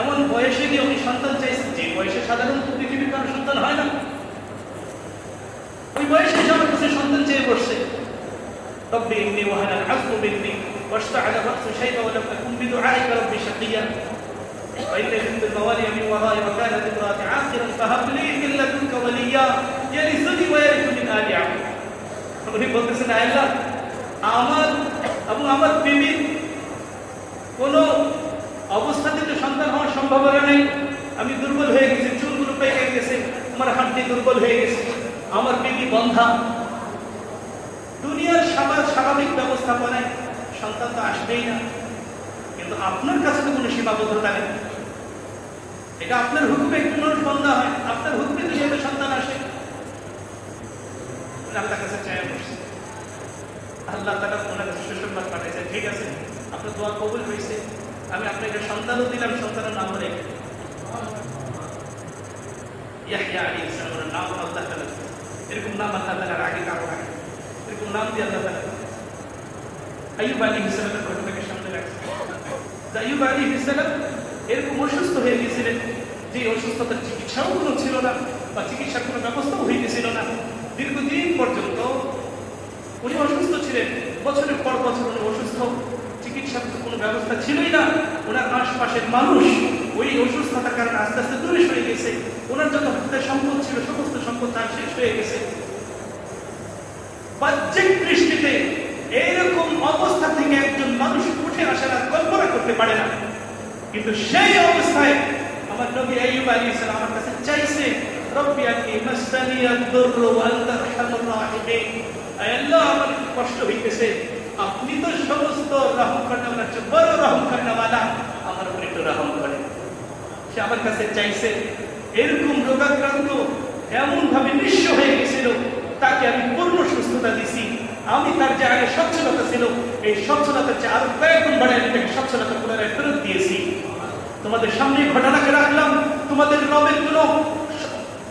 এমন বয়সে গিয়ে উনি সন্তান চাইছেন যে বয়সে সাধারণত পৃথিবীর কারো সন্তান হয় না, ওই বয়সে সবার কাছে সন্তান চেয়ে বসছে। রব্বি ইন্নী ওয়াহানা আল-আযমু মিন্নী ওয়াশতা'আলা রা'সু শাইবা ওয়া লাম আকুন বিদুআইকা রাব্বি শাকিয়্যা ওয়া ইন্নী খিফতু al-মাওয়ালিয়া মিন ওয়ারা'i ওয়া কানাত ইমরা'তি 'আqiran ফাহাব লি মিন লাদুনকা ওয়ালিয়্যা ইয়ারিসুনি ওয়া ইয়ারিসু মিন আলি ইয়াকুব। উনি বলতেছেন, আয় আল্লাহ আমার এবং আমার বিবির কোনো অবস্থাতে তো সন্তান হওয়ার সম্ভাবনা নেই, আমি দুর্বল হয়ে গেছি, চুলগুলো পেকে গেছে, আমার হাড্ডি দুর্বল হয়ে গেছে, আমার বিবি বন্ধা, দুনিয়ার স্বাভাবিক ব্যবস্থাপনায় সন্তান তো আসবেই না, কিন্তু আপনার কাছে তো কোনো সীমাবদ্ধতা নেই, এটা আপনার হুকুমে একটু মানুষ বন্ধা হয়, আপনার হুকুমে দুনিয়াতে সন্তান আসে। আল্লাহর কাছে চায় বসছে, আল্লাহ তাআলা ওনার কাছে সুসংবাদ পাঠাইছে, ঠিক আছে আপনার দোয়া কবুল হয়েছে, আমি আপনাকে সন্তানও দিলাম, সন্তানের নাম হলো ইয়াহইয়া আলাইহিস সালামের নাম আল্লাহ তাআলা, এরকম নাম আল্লাহ তাআলার আগে কারো নাই, এরকম নাম দিয়ে আল্লাহ তাআলা আইয়ুব আলাইহিস সালামের ঘটনাকে সামনে রাখছে। আইয়ুব আলাইহিস সালাম এরকম অসুস্থ হয়ে গেছিলেন যে অসুস্থতার চিকিৎসাও কোনো ছিল না বা চিকিৎসার কোনো ব্যবস্থাও হইতেছিল না। দীর্ঘদিন পর্যন্ত উনি অসুস্থ ছিলেন, বছরের পর বছর উনি অসুস্থ, চিকিৎসার কোনো ব্যবস্থা ছিলই না। ওনার আশপাশের মানুষ ওই অসুস্থতার কারণে আস্তে আস্তে দূরে সরে গেছে, ওনার যত হাতে সম্পদ ছিল সমস্ত সম্পদ তার শেষ হয়ে গেছে। বাহ্যিক দৃষ্টিতে এইরকম অবস্থা থেকে একজন মানুষ উঠে আসার আর কল্পনা করতে পারে না, কিন্তু সেই অবস্থায় আমার নবী আইয়ুব আলাইহিস সালাম আমার কাছে চাইছে, রব্বি আন্নী মাসসানিয়াদ দুররু ওয়া আনতা আরহামুর রাহিমিন, আয় আল্লাহ আমার কষ্ট হইতেছে, আপনি তো সমস্ত রহম করনেওয়ালার চেয়ে বড় রহম করনেওয়ালা, আমার উপর একটু রহম করেন। সে আমার কাছে চাইছে, এরকম রোগাক্রান্ত এমন ভাবে নিঃস্ব হয়ে গেছিল, তাকে আমি পূর্ণ সুস্থতা দিছি। আমি তার যে আগে সচ্ছলতা ছিল, এই সচ্ছলতার চেয়ে আরো কয়েক গুণ বাড়ায় আমি তাকে সচ্ছলতা পুনরায় ফেরত দিয়েছি। তোমাদের সামনে ঘটনাকে রাখলাম, তোমাদের রবের কোনো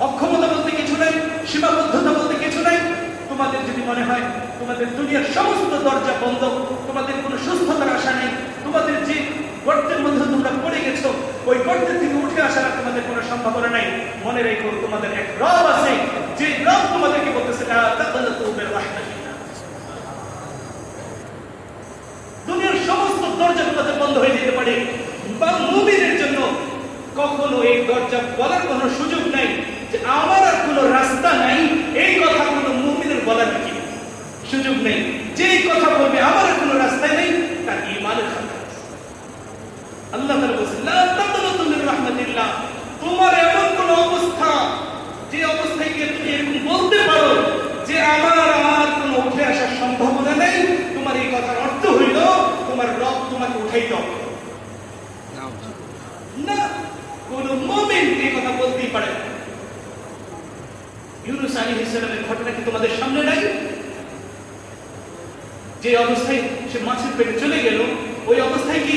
অক্ষমতা বলতে কিছু নাই, সীমাবদ্ধতা বলতে কিছু নাই। তোমাদের যদি মনে হয় তোমাদের দুনিয়ার সমস্ত দরজা বন্ধ, তোমাদের কোনো সুস্থতার আশা নেই, তোমাদের যে গর্তের মধ্যে তোমরা পড়ে গেছো ওই গর্তের থেকে উঠে আসার তোমাদের কোনো সম্ভাবনা নাই, মনে রেখো তোমাদের এক রব আছে, যে রব তোমাদেরকে বলতেছে লা তাকনাতু মির রাহমাতিল্লাহ। দুনিয়ার সমস্ত দরজা তোমাদের বন্ধ হয়ে যেতে পারে, বা মুমিনের জন্য কখনো কোনো এই দরজা বলার কোনো সুযোগ নাই যে আমার আর কোনো রাস্তা নাই, এই কথা কোনো মুমিনের বলার কি সুযোগ নেই। যেই কথা বলবে আমার আর কোনো রাস্তা নেই, তার ঈমানের খাতা। আল্লাহ তাআলা বলেন লা তাকনাতু মির রাহমাতিল্লাহ, তোমার এমন কোন অবস্থা যে অবস্থায় গিয়ে তুমি এরকম বলতে পারো যে আমার আর কোনো উঠে আসার সম্ভাবনা নেই, তোমার এই কথার অর্থ হইল তোমার রব তোমাকে উঠাই দাও না। কোন মুমিন এই কথা বলতেই পারে না। ইউনূস আলাইহিস সালামের ঘটনা কি তোমাদের সামনে নাই? যে অবস্থায় সে মাছের পেটে চলে গেল, ওই অবস্থায় কি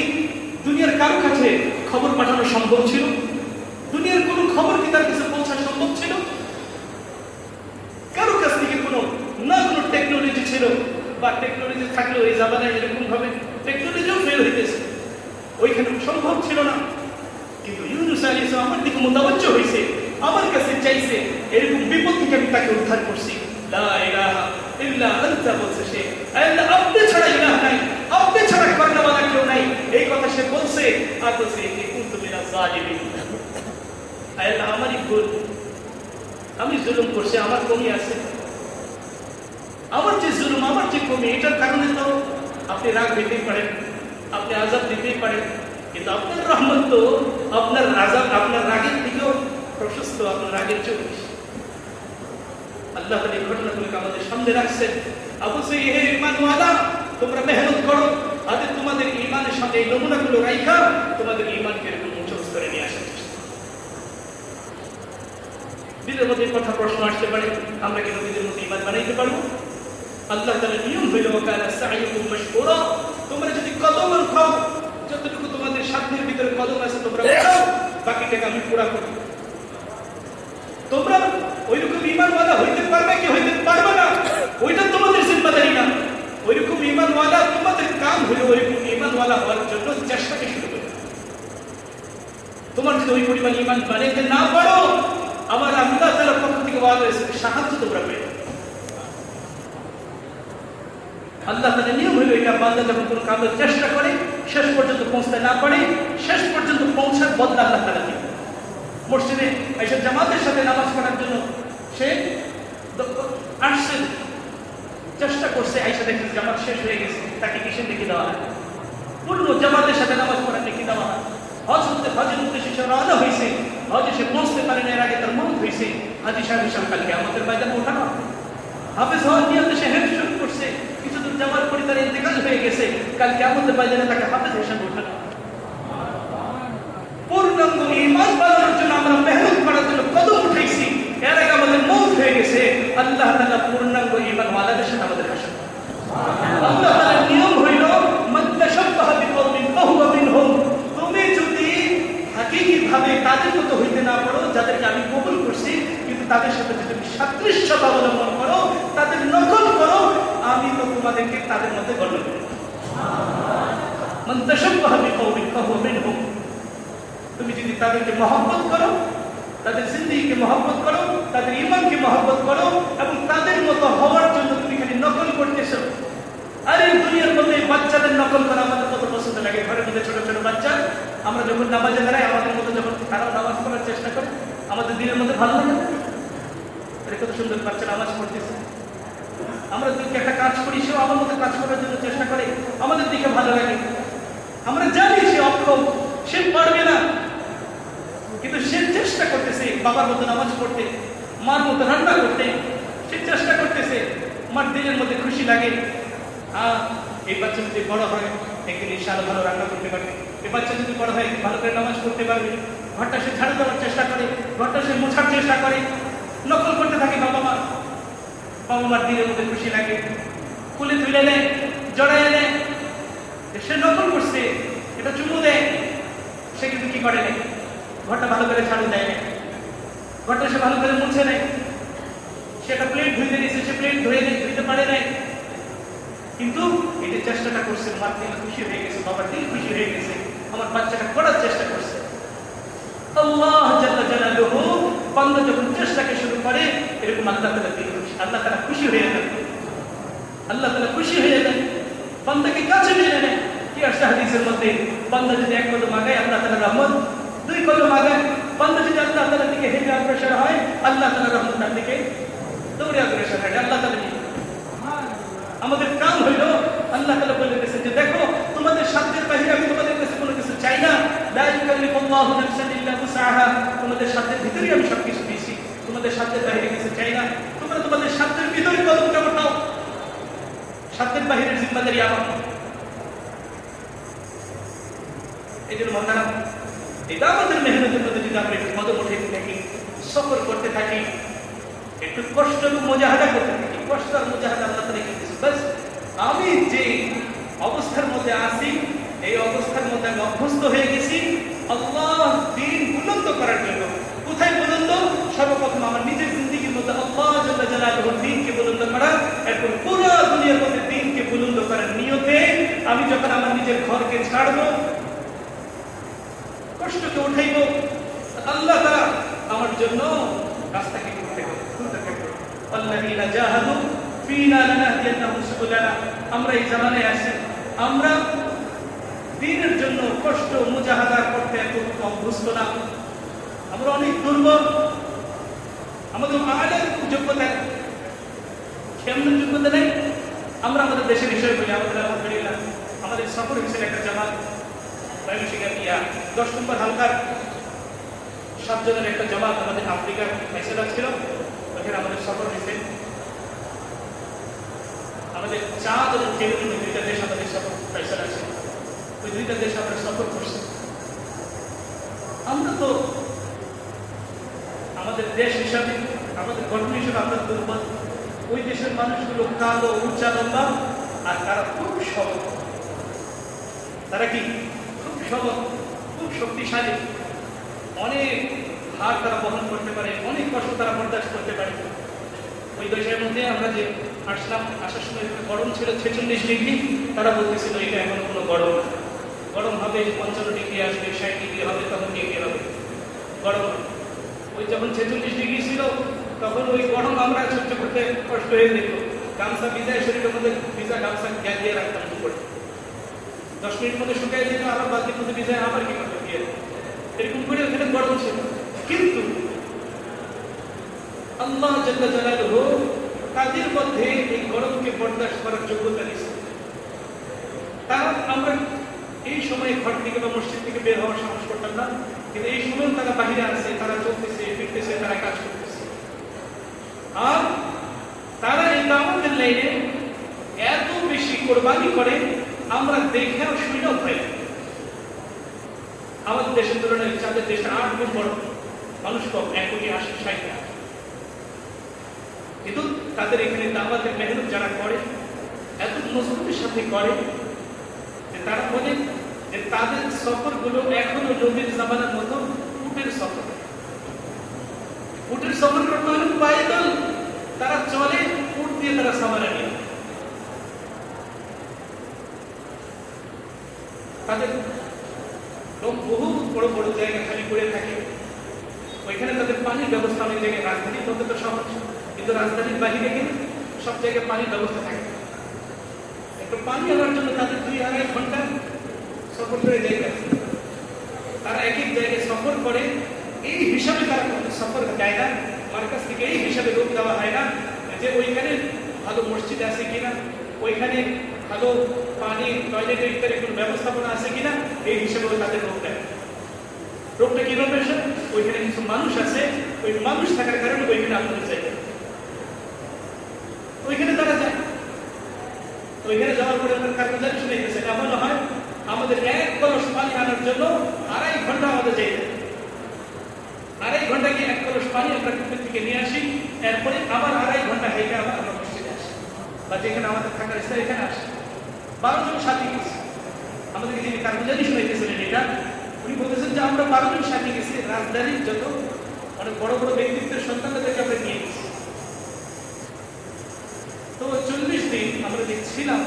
দুনিয়ার কারো কাছে খবর পাঠানো সম্ভব ছিল? দুনিয়ার কোন খবর কি তার কাছে পৌঁছানো সম্ভব ছিল? কারো কাছ থেকে কোনো টেকনোলজি ছিল, বা টেকনোলজি থাকলেও এই জামানায় এরকম ভাবে টেকনোলজিও ফেল হইতেছে, ওইখানে সম্ভব ছিল না। কিন্তু ইউনূস আলাইহিস সালাম আমার দিকে মুতাওয়াজ্জহ হইছে, আমার কাছে চাইছে, এরকম বিপদ থেকে আমি তাকে উদ্ধার করছি। লা ইলাহা ইল্লা আনতা বলছে সে, আল্লাহ আপনি ছাড়া ইলাহ নাই, আপনি ছাড়া করনেওয়ালা কেউ নাই, এই কথা সে বলছে। আর বলছে কি কুনতু মিনাজ জালিমিন, আল্লাহ আমারই ভুল, আমি জুলুম করছি, আমার কমি আছে, আমার যে জুলুম, আমার যে কমি, এটার কারণে তো আপনি রাগ দিতেই পারেন, আপনি আযাব দিতেই পারেন, কিন্তু আপনার রহমত তো আপনার আযাব, আপনার রাগের থেকেও প্রশস্ত, আপনার রাগের চেয়েও বেশি। আল্লাহ তাআলা এই ঘটনাগুলোকে আমাদের সামনে রাখছেন। অবশ্যই হে ঈমানওয়ালা, তোমরা মেহনত করো, আর তোমাদের ঈমানের সাথে এই নমুনাগুলো রাখা তোমাদের ঈমানকে এরকম উচ্চ স্তরে নিয়ে আসা। দিলের মধ্যে কথা প্রশ্ন আসতে পারে, আমরা কি নবীদের মধ্যে ঈমান বানাইতে পারবো? আল্লাহ তাআলার নিয়ম হইল ওয়াকানা সাইয়ুকুম মাশকুরা, তোমরা যদি কদম খাও, যতটুকু তোমাদের সাধ্যের ভিতরে কদম আছে তোমরা খাও, বাকিটাকে আমি পুরা করব। তোমরা ওইরকম ঈমানওয়ালা হইতে পারবে কি হইতে পারবে না, ওইটা তোমাদের জিম্মাদারি না। ওইরকম ঈমানওয়ালা তোমাদের কাম হলো ওইরকম ঈমানওয়ালা হওয়ার জন্য চেষ্টাকে শুরু করো। তোমার যদি ওই পরিমাণ ঈমান বানাইতে না পারো, আমার আল্লাহ তাআলার পক্ষ থেকে ওয়াদা আছে, সাহায্য তোমরা পেয়ে যাবে। আল্লাহ তাআলার নিয়ম হলো এটা, বান্দা যখন কোনো কাজের চেষ্টা করে শেষ পর্যন্ত পৌঁছতে না পারে, শেষ পর্যন্ত পৌঁছার বদলা আল্লাহ তাআলা দিবেন। মসজিদে এসে জামাতের সাথে নামাজ পড়ার জন্য সে আসছে, চেষ্টা করছে, আইসা দেখে জামাত শেষ হয়ে গেছে, তাকে কিসের দেখে দেওয়া হয়? পূর্ণ জামাতের সাথে নামাজ পড়ার দেখে দেওয়া হয়। হজের উদ্দেশ্যে সে রওনা হয়েছে, হজে সে পৌঁছতে পারে না, এর আগে তার মৌত হয়েছে। হাজী সাহেব হিসাব কালকে আমাদের বাজারে ওঠানো, হাফেজ হওয়ার নিয়তে সে হেফ শুরু করছে, কিছু দূর যাওয়ার পরে তার ইন্তেকাল হয়ে গেছে, কালকে আমাদের বাজারে তাকে হাফেজ হিসাবে ওঠানো। পূর্ণাঙ্গ ঈমান বানানোর জন্য আমরা মেহনত করার জন্য কদম উঠাইছি, এর আগে আমাদের মৌত হয়ে গেছে। আল্লাহ তাআলা পূর্ণাঙ্গ ঈমানওয়ালাদের সাথে আমাদের হাসর। আল্লাহ তাআলার নিয়ম হইল মান তাশাব্বাহা বিকওমিন ফাহুয়া মিনহুম, তুমি যদি হাকীকিভাবে তাদের মতো হইতে না পারো, যাদেরকে আমি কবুল করছি, কিন্তু তাদের সাথে যদি তুমি সাদৃশ্যতা অবলম্বন করো, তাদের নকল করো, আমি তো তোমাদেরকে তাদের মধ্যে গণ্য করব। মান তাশাব্বাহা বিকওমিন ফাহুয়া মিনহুম, তুমি যদি তাদেরকে মহব্বত করো, তাদের জিন্দেগিকে মহব্বত করো, তাদের ঈমানকে মহব্বত করো, এবং তাদের মতো হওয়ার জন্য তুমি খালি নকল করতেছো। আরে দুনিয়ার মধ্যে বাচ্চাদের নকল করা আমাদের কত পছন্দ লাগে। ঘরের মধ্যে ছোট ছোট বাচ্চা, আমরা যখন নামাজে দাঁড়াই, আমাদের মতো যখন তারাও নামাজ পড়ার চেষ্টা করে, আমাদের দিনের মধ্যে ভালো লাগে। আরে কত সুন্দর বাচ্চা নামাজ পড়তেছে, আমরা যদি একটা কাজ করি, সেও আমার মতো কাজ করার জন্য চেষ্টা করে, আমাদের দিকে ভালো লাগে। আমরা জানি সে অক্ষম, সে পারবে না, কিন্তু সে চেষ্টা করতেছে বাবার মতো নামাজ পড়তে, মার মতো রান্না করতে, সে চেষ্টা করতেছে। মার দিলের মধ্যে খুশি লাগে, এই বাচ্চা যদি বড় হয় একদিন ইনশাআল্লাহ ভালো রান্না করতে পারবে, এই বাচ্চা যদি বড় হয় ভালো করে নামাজ পড়তে পারবে। ঘরটা সে ঝাড়ু দেওয়ার চেষ্টা করে, ঘরটা সে মোছার চেষ্টা করে, নকল করতে থাকে বাবা মা। বাবা মার দিলের মধ্যে খুশি লাগে, কুলে তুলে নেয়, জড়ায় নেয়, সে নকল করছে, এটা চুমু দেয়। সে কিন্তু কি করে নেই, ঘরটা ভালো করে ঝাড়ু দেয় না, ঘরটা সে ভালো করে মুছে নেয়। সেটা প্লেট ধুইতে দিয়েছে, সে প্লেট ধুইতে পারে নাই, কিন্তু এই যে চেষ্টাটা করছে, মার দিল খুশি হয়ে গেছে, বাবার দিল খুশি হয়ে গেছে, আমার বাচ্চাটা করার চেষ্টা করছে। আল্লাহ জাল্লা জালালুহু বান্দা যখন চেষ্টাকে শুরু করে, এরকম আল্লাহ তাআলা দিল খুশি, আল্লাহ তাআলা খুশি হয়ে যান, আল্লাহ তাআলা খুশি হয়ে যান, বান্দাকে কাছে নিয়ে নেয়। কি আসছে হাদিসের মধ্যে, বান্দা যদি এক কদম আগায় আল্লাহ তাআলার রহমত, দুই কদম আগায় বান্দা যদি আল্লাহ তাআলার দিকে হেঁটে অগ্রসর হয়, আল্লাহ তাআলার রহমতের দিকে দৌড়ে অগ্রসর হয় আল্লাহ তাআলা। আমাদের কাম হইল, আল্লাহ তাআলা বলে দিয়েছেন যে দেখো তোমাদের সাধ্যের বাহিরে আমি তোমাদের কাছে কোনো কিছু চাই না। লা ইউকাল্লিফুল্লাহু নাফসান ইল্লা উসআহা, তোমাদের সাধ্যের ভিতরেই আমি সবকিছু দিয়েছি, তোমাদের সাধ্যের বাহিরে কিছু চাই না। তোমরা তোমাদের সাধ্যের ভিতরে কদমটা ওঠাও, সাধ্যের বাহিরের জিম্মাদারি আমার। এই জন্য মহারাম, এটা আমাদের মেহনতের মধ্যে যদি আমরা একটু কদম উঠাইতে থাকি, সফর করতে থাকি, একটু কষ্ট এবং মুজাহাদা করতে থাকি, কষ্ট আর মুজাহাদা আল্লাহ তাআলা কি দিয়েছে। বাস আমি যে অবস্থার মধ্যে আছি, এই অবস্থার মধ্যে আমি অভ্যস্ত হয়ে গেছি আল্লাহ দ্বীন বুলন্দ করার জন্য। কোথায় বুলন্দ? সর্বপ্রথম আমার নিজের জিন্দেগির মধ্যে আল্লাহ জাল্লা জালালুহুর দ্বীনকে বুলন্দ করা, এরপর পুরো দুনিয়ার মধ্যে দ্বীনকে বুলন্দ করার নিয়তে আমি যখন আমার নিজের ঘরকে ছাড়বো, কষ্টকে উঠাইব, আল্লাহ তাআলা আমার জন্য রাস্তাকে খুলতে থাকবে। আল্লাযীনা জাহাদু ফীনা লানাহদিয়ান্নাহুম সুবুলানা। আমরা এই জামানায় আছি, আমরা দ্বীনের জন্য কষ্ট মুজাহাদা করতে এত অভ্যস্ত না। আমরা অনেক দুর্বল, আমাদের আলের যোগ্যতা কেমন যোগ্যতা নেই। আমরা আমাদের দেশের বিষয় বলি, আমাদের আলহামদুলিল্লাহ আমাদের সফর হয়েছিল একটা জামাত 10 নম্বর হালকার 7 জনের একটা জামাত আমাদের আফ্রিকার ফয়সালা ছিল, ওখানে আমাদের সফর হয়েছে। আমাদের 4 এবং কেনিয়া, 2টা দেশ আমাদের সফর ফয়সালা ছিল, ওই 2টা দেশ আমরা সফর করছি। আমরা তো আমাদের দেশ হিসাবে, আমাদের গঠন হিসাবে আমরা দুর্বল। ওই দেশের মানুষগুলো কালো, উঁচা, লম্বা, আর তারা খুব সবল। তারা কি খুব সবল, খুব শক্তিশালী, অনেক ভার তারা বহন করতে পারে, অনেক কষ্ট তারা বরদাস্ত করতে পারে। ওই দেশের মধ্যে আমরা যে আসলাম, আসার সময় গরম ছিল 46 ডিগ্রি, তারা বলতেছিল এটা এখন কোনো গরম, গরম হবে 55 ডিগ্রি আসবে, 60 ডিগ্রি হবে, তখন ডিগ্রি হবে গরম। ওই যখন 46 ডিগ্রি ছিল তখন ওই গরম আমরা সহ্য করতে কষ্ট হয়ে যেত। গামছা ভিজায় শরীরের মধ্যে ভিজা গামছা দিয়ে রাখতাম উপরে, 10 মিনিট মধ্যে শুকিয়ে যেত, আবার বালতির মধ্যে ভিজায় আবার কি করতে দিয়ে এরকম করে ওখানে গরম ছিল। কিন্তু আল্লাহ জাল্লা জালালুহু তাদের মধ্যে এই গরমকে বরদাস্ত করার যোগ্যতা দিয়েছে। তারা আমরা এই সময় ঘর থেকে বা মসজিদ থেকে বের হওয়ার সাহস করতাম না, কিন্তু এই সময় তারা বাহিরে আছে, তারা চলতেছে, ফিরতেছে, তারা কাজ করতেছে। আর তারা এই দাওয়াতের লাইনে এত বেশি কোরবানি করে, আমরা দেখেও শুনেও পাই। আমাদের দেশের তুলনায় যাদের দেশে 8 গুণ বড়, মানুষ কম, 1,80,60,000, কিন্তু তাদের এখানে দাওয়াতের মেহনত যারা করে এত মজবুতির সাথে করে যে তারা বলে যে তাদের সফরগুলো এখনো নবীর জামানার মতো উটের সফর। উটের সফর করতে হলে পায়দল তারা চলে, উট দিয়ে তারা সামানা নিয়ে। তাদের বহু বড় বড় জায়গা খালি করে থাকে, ওইখানে তাদের পানির ব্যবস্থা অনেক জায়গায়, রাজধানীর মধ্যে তো সহজ, কিন্তু রাজধানীর বাহিরে গেলে সব জায়গায় পানির ব্যবস্থা থাকে। একটু পানি আনার জন্য তাদের 2-2.5 ঘন্টা সফর করে জায়গা। তারা এক এক জায়গায় সফর করে, এই হিসাবে তারা সফর যায় না, আমার কাছ থেকে এই হিসাবে রোগ দেওয়া হয় না যে ওইখানে ভালো মসজিদ আছে কিনা, ওইখানে ভালো পানি, টয়লেটের ভিতরে কোনো ব্যবস্থাপনা আছে কিনা, এই হিসাবে তাদের রোগ দেয়। রোগটা কি রোগ এসে? ওইখানে কিছু মানুষ আছে, ওই মানুষ থাকার কারণে ওইখানে আপনাদের জায়গা, ওইখানে তারা যায়। ওইখানে যাওয়ার পরে আপনার কারগুজারি শুনেছে, এমন হয় আমাদের 1 কলস পানি আনার জন্য 2.5 ঘন্টা আমাদের যাই, 2.5 ঘন্টা গিয়ে 1 কলস পানি আমরা পুকুর থেকে নিয়ে আসি, এরপরে আবার 2.5 ঘন্টা হেঁটে আবার আমরা মসজিদে আসি, বা যেখানে আমাদের থাকার স্থান এখানে আসি। 12 জন সাথী গেছি। আমাদেরকে যিনি কারগুজারি শুনাইতেছিলেন এটা, উনি বলতেছেন যে আমরা 12 জন সাথী গেছি, রাজধানীর যত অনেক বড় বড় ব্যক্তিত্বের সন্তানদেরকে আমরা নিয়ে গেছি। তো 40 দিন আমরা দেখছিলাম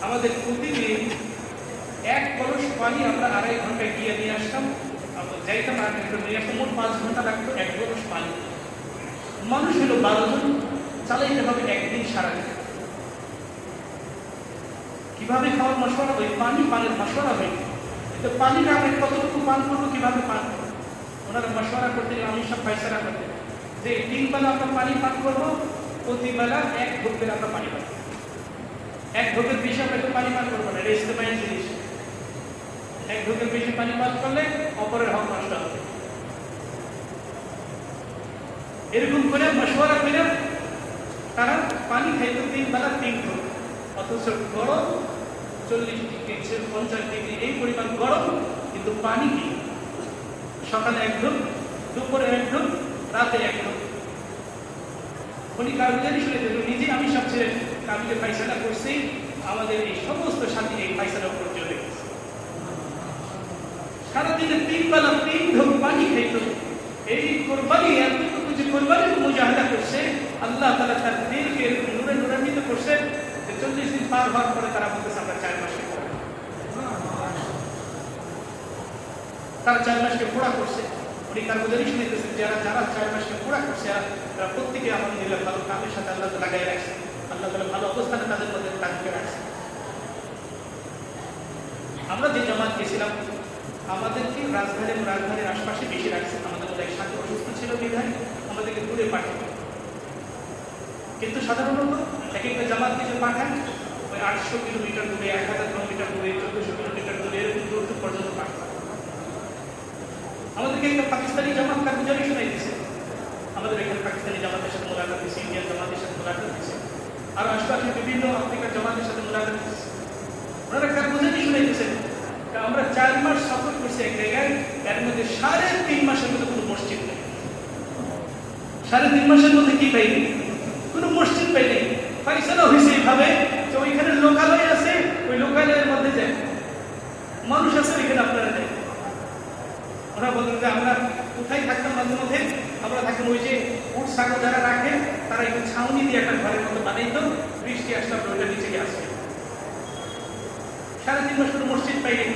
আমাদের প্রতিদিন 1 কলস পানি আমরা 2.5 ঘন্টায় গিয়ে নিয়ে আসতাম, আমরা যাইতাম আর নিয়ে আসতাম, মোট 5 ঘন্টা লাগতো 1 কলস পানি। মানুষ হলো 12 জন, চালাইতে হবে একদিন সারাদিন। কিভাবে খাওয়ার মশলা? ওই পানির মশলা হবে, কিন্তু পানিটা আমরা কতটুকু পান করবো, কিভাবে পান করবো, ওনারা মশওয়ারা করতেন, আমি সব ফাইসলা করতেন যে 3 বেলা আমরা পানি পান করবো, প্রতি বেলা 1 ঢোক করে আমরা পানি পান, 1 ঢোকের বেশি আমরা একটু পানি পান করবো না, এটা ইস্তেমায়ী জিনিস। 1 ঢোকের বেশি পানি পান করলে অপরের হক নষ্ট হবে। এরকম করে মশওয়ারা করে তারা পানি খাইত 3 বেলা 3 ঢোক, অথচ গরম 40 ডিগ্রি 50 ডিগ্রি এই পরিমাণ গরম, কিন্তু পানি কি সকালে 1 ঢোক, দুপুরে 1 ঢোক, রাতে 1 ঢোক। উনি কারগুজারি শুনেছেন, নিজে আমি সবচেয়ে কাবিলে ফাইসলা করছি, আমাদের এই সমস্ত সাথী এই ফাইসলার উপর চলে গেছে। সারাদিনে 3 বেলা 3 ঢোক পানি খাইত। এই কোরবানি এতটুকু যে কোরবানির মুজাহিদা করছে, আল্লাহ তাআলা তার দিলকে নূরে নূরান্বিত করছে। 40 দিন পার হওয়ার পরে তারা বলতেছে আমরা 4 মাসকে পড়া, তারা 4 মাসকে পড়া করছে। উনি কারগুজারি শুনেছেন, যারা 4 মাসকে পড়া করছে তারা প্রত্যেকে আলহামদুলিল্লাহ ভালো কামের সাথে আল্লাহ তাআলা লাগাই রাখছে, আল্লাহ তাআলা ভালো অবস্থানে তাদের মধ্যে তাদেরকে রাখছে। আমরা যে জামাত গেছিলাম, আমাদেরকে রাজধানীর আশপাশে বেশি রাখছে। আমাদের মধ্যে এক সাথে অসুস্থ ছিল বিধায় আমাদেরকে দূরে পাঠানো, কিন্তু সাধারণত এক একটা জামাত কিছু পাঠান ওই 800 কিলোমিটার দূরে, 1000 কিলোমিটার দূরে, 1400 কিলোমিটার দূরে, এরকম দূর পর্যন্ত পাঠান। আমাদেরকে একটা পাকিস্তানি জামাত কারগুজারি শোনাই দিয়েছে। আমাদের এখানে পাকিস্তানি জামাতের সাথে মোলাকাত দিয়েছে, ইন্ডিয়ান জামাতের সাথে মোলাকাত দিয়েছে, আর আশপাশে বিভিন্ন আফ্রিকার জামাতের সাথে মোলাকাত দিয়েছে। ওনারা কারগুজারি শোনাই দিয়েছেন, আমরা 4 মাস সফর করছি এক জায়গায়, এর মধ্যে 3.5 মাসের মধ্যে কোনো মসজিদ নেই। 3.5 মাসের মধ্যে কি পাইনি? কোনো মসজিদ পাইনি। ফাইসলা হয়েছে এইভাবে যে ওইখানে লোকালয় আছে, ওই লোকালয়ের মধ্যে যায় মানুষ আছে, ওইখানে আপনারা যায়। ওরা বলতেন যে আমরা কোথায় থাকতাম, মাঝে মধ্যে আমরা থাকতাম ওই যে উট ছাগল যারা রাখে, তারা একটু ছাউনি দিয়ে একটা ঘরের মতো বানাইতো, বৃষ্টি আসলে আমরা ওইটা নিচে গিয়ে আসবে। 3.5 মাস কোনো মসজিদ পাইনি,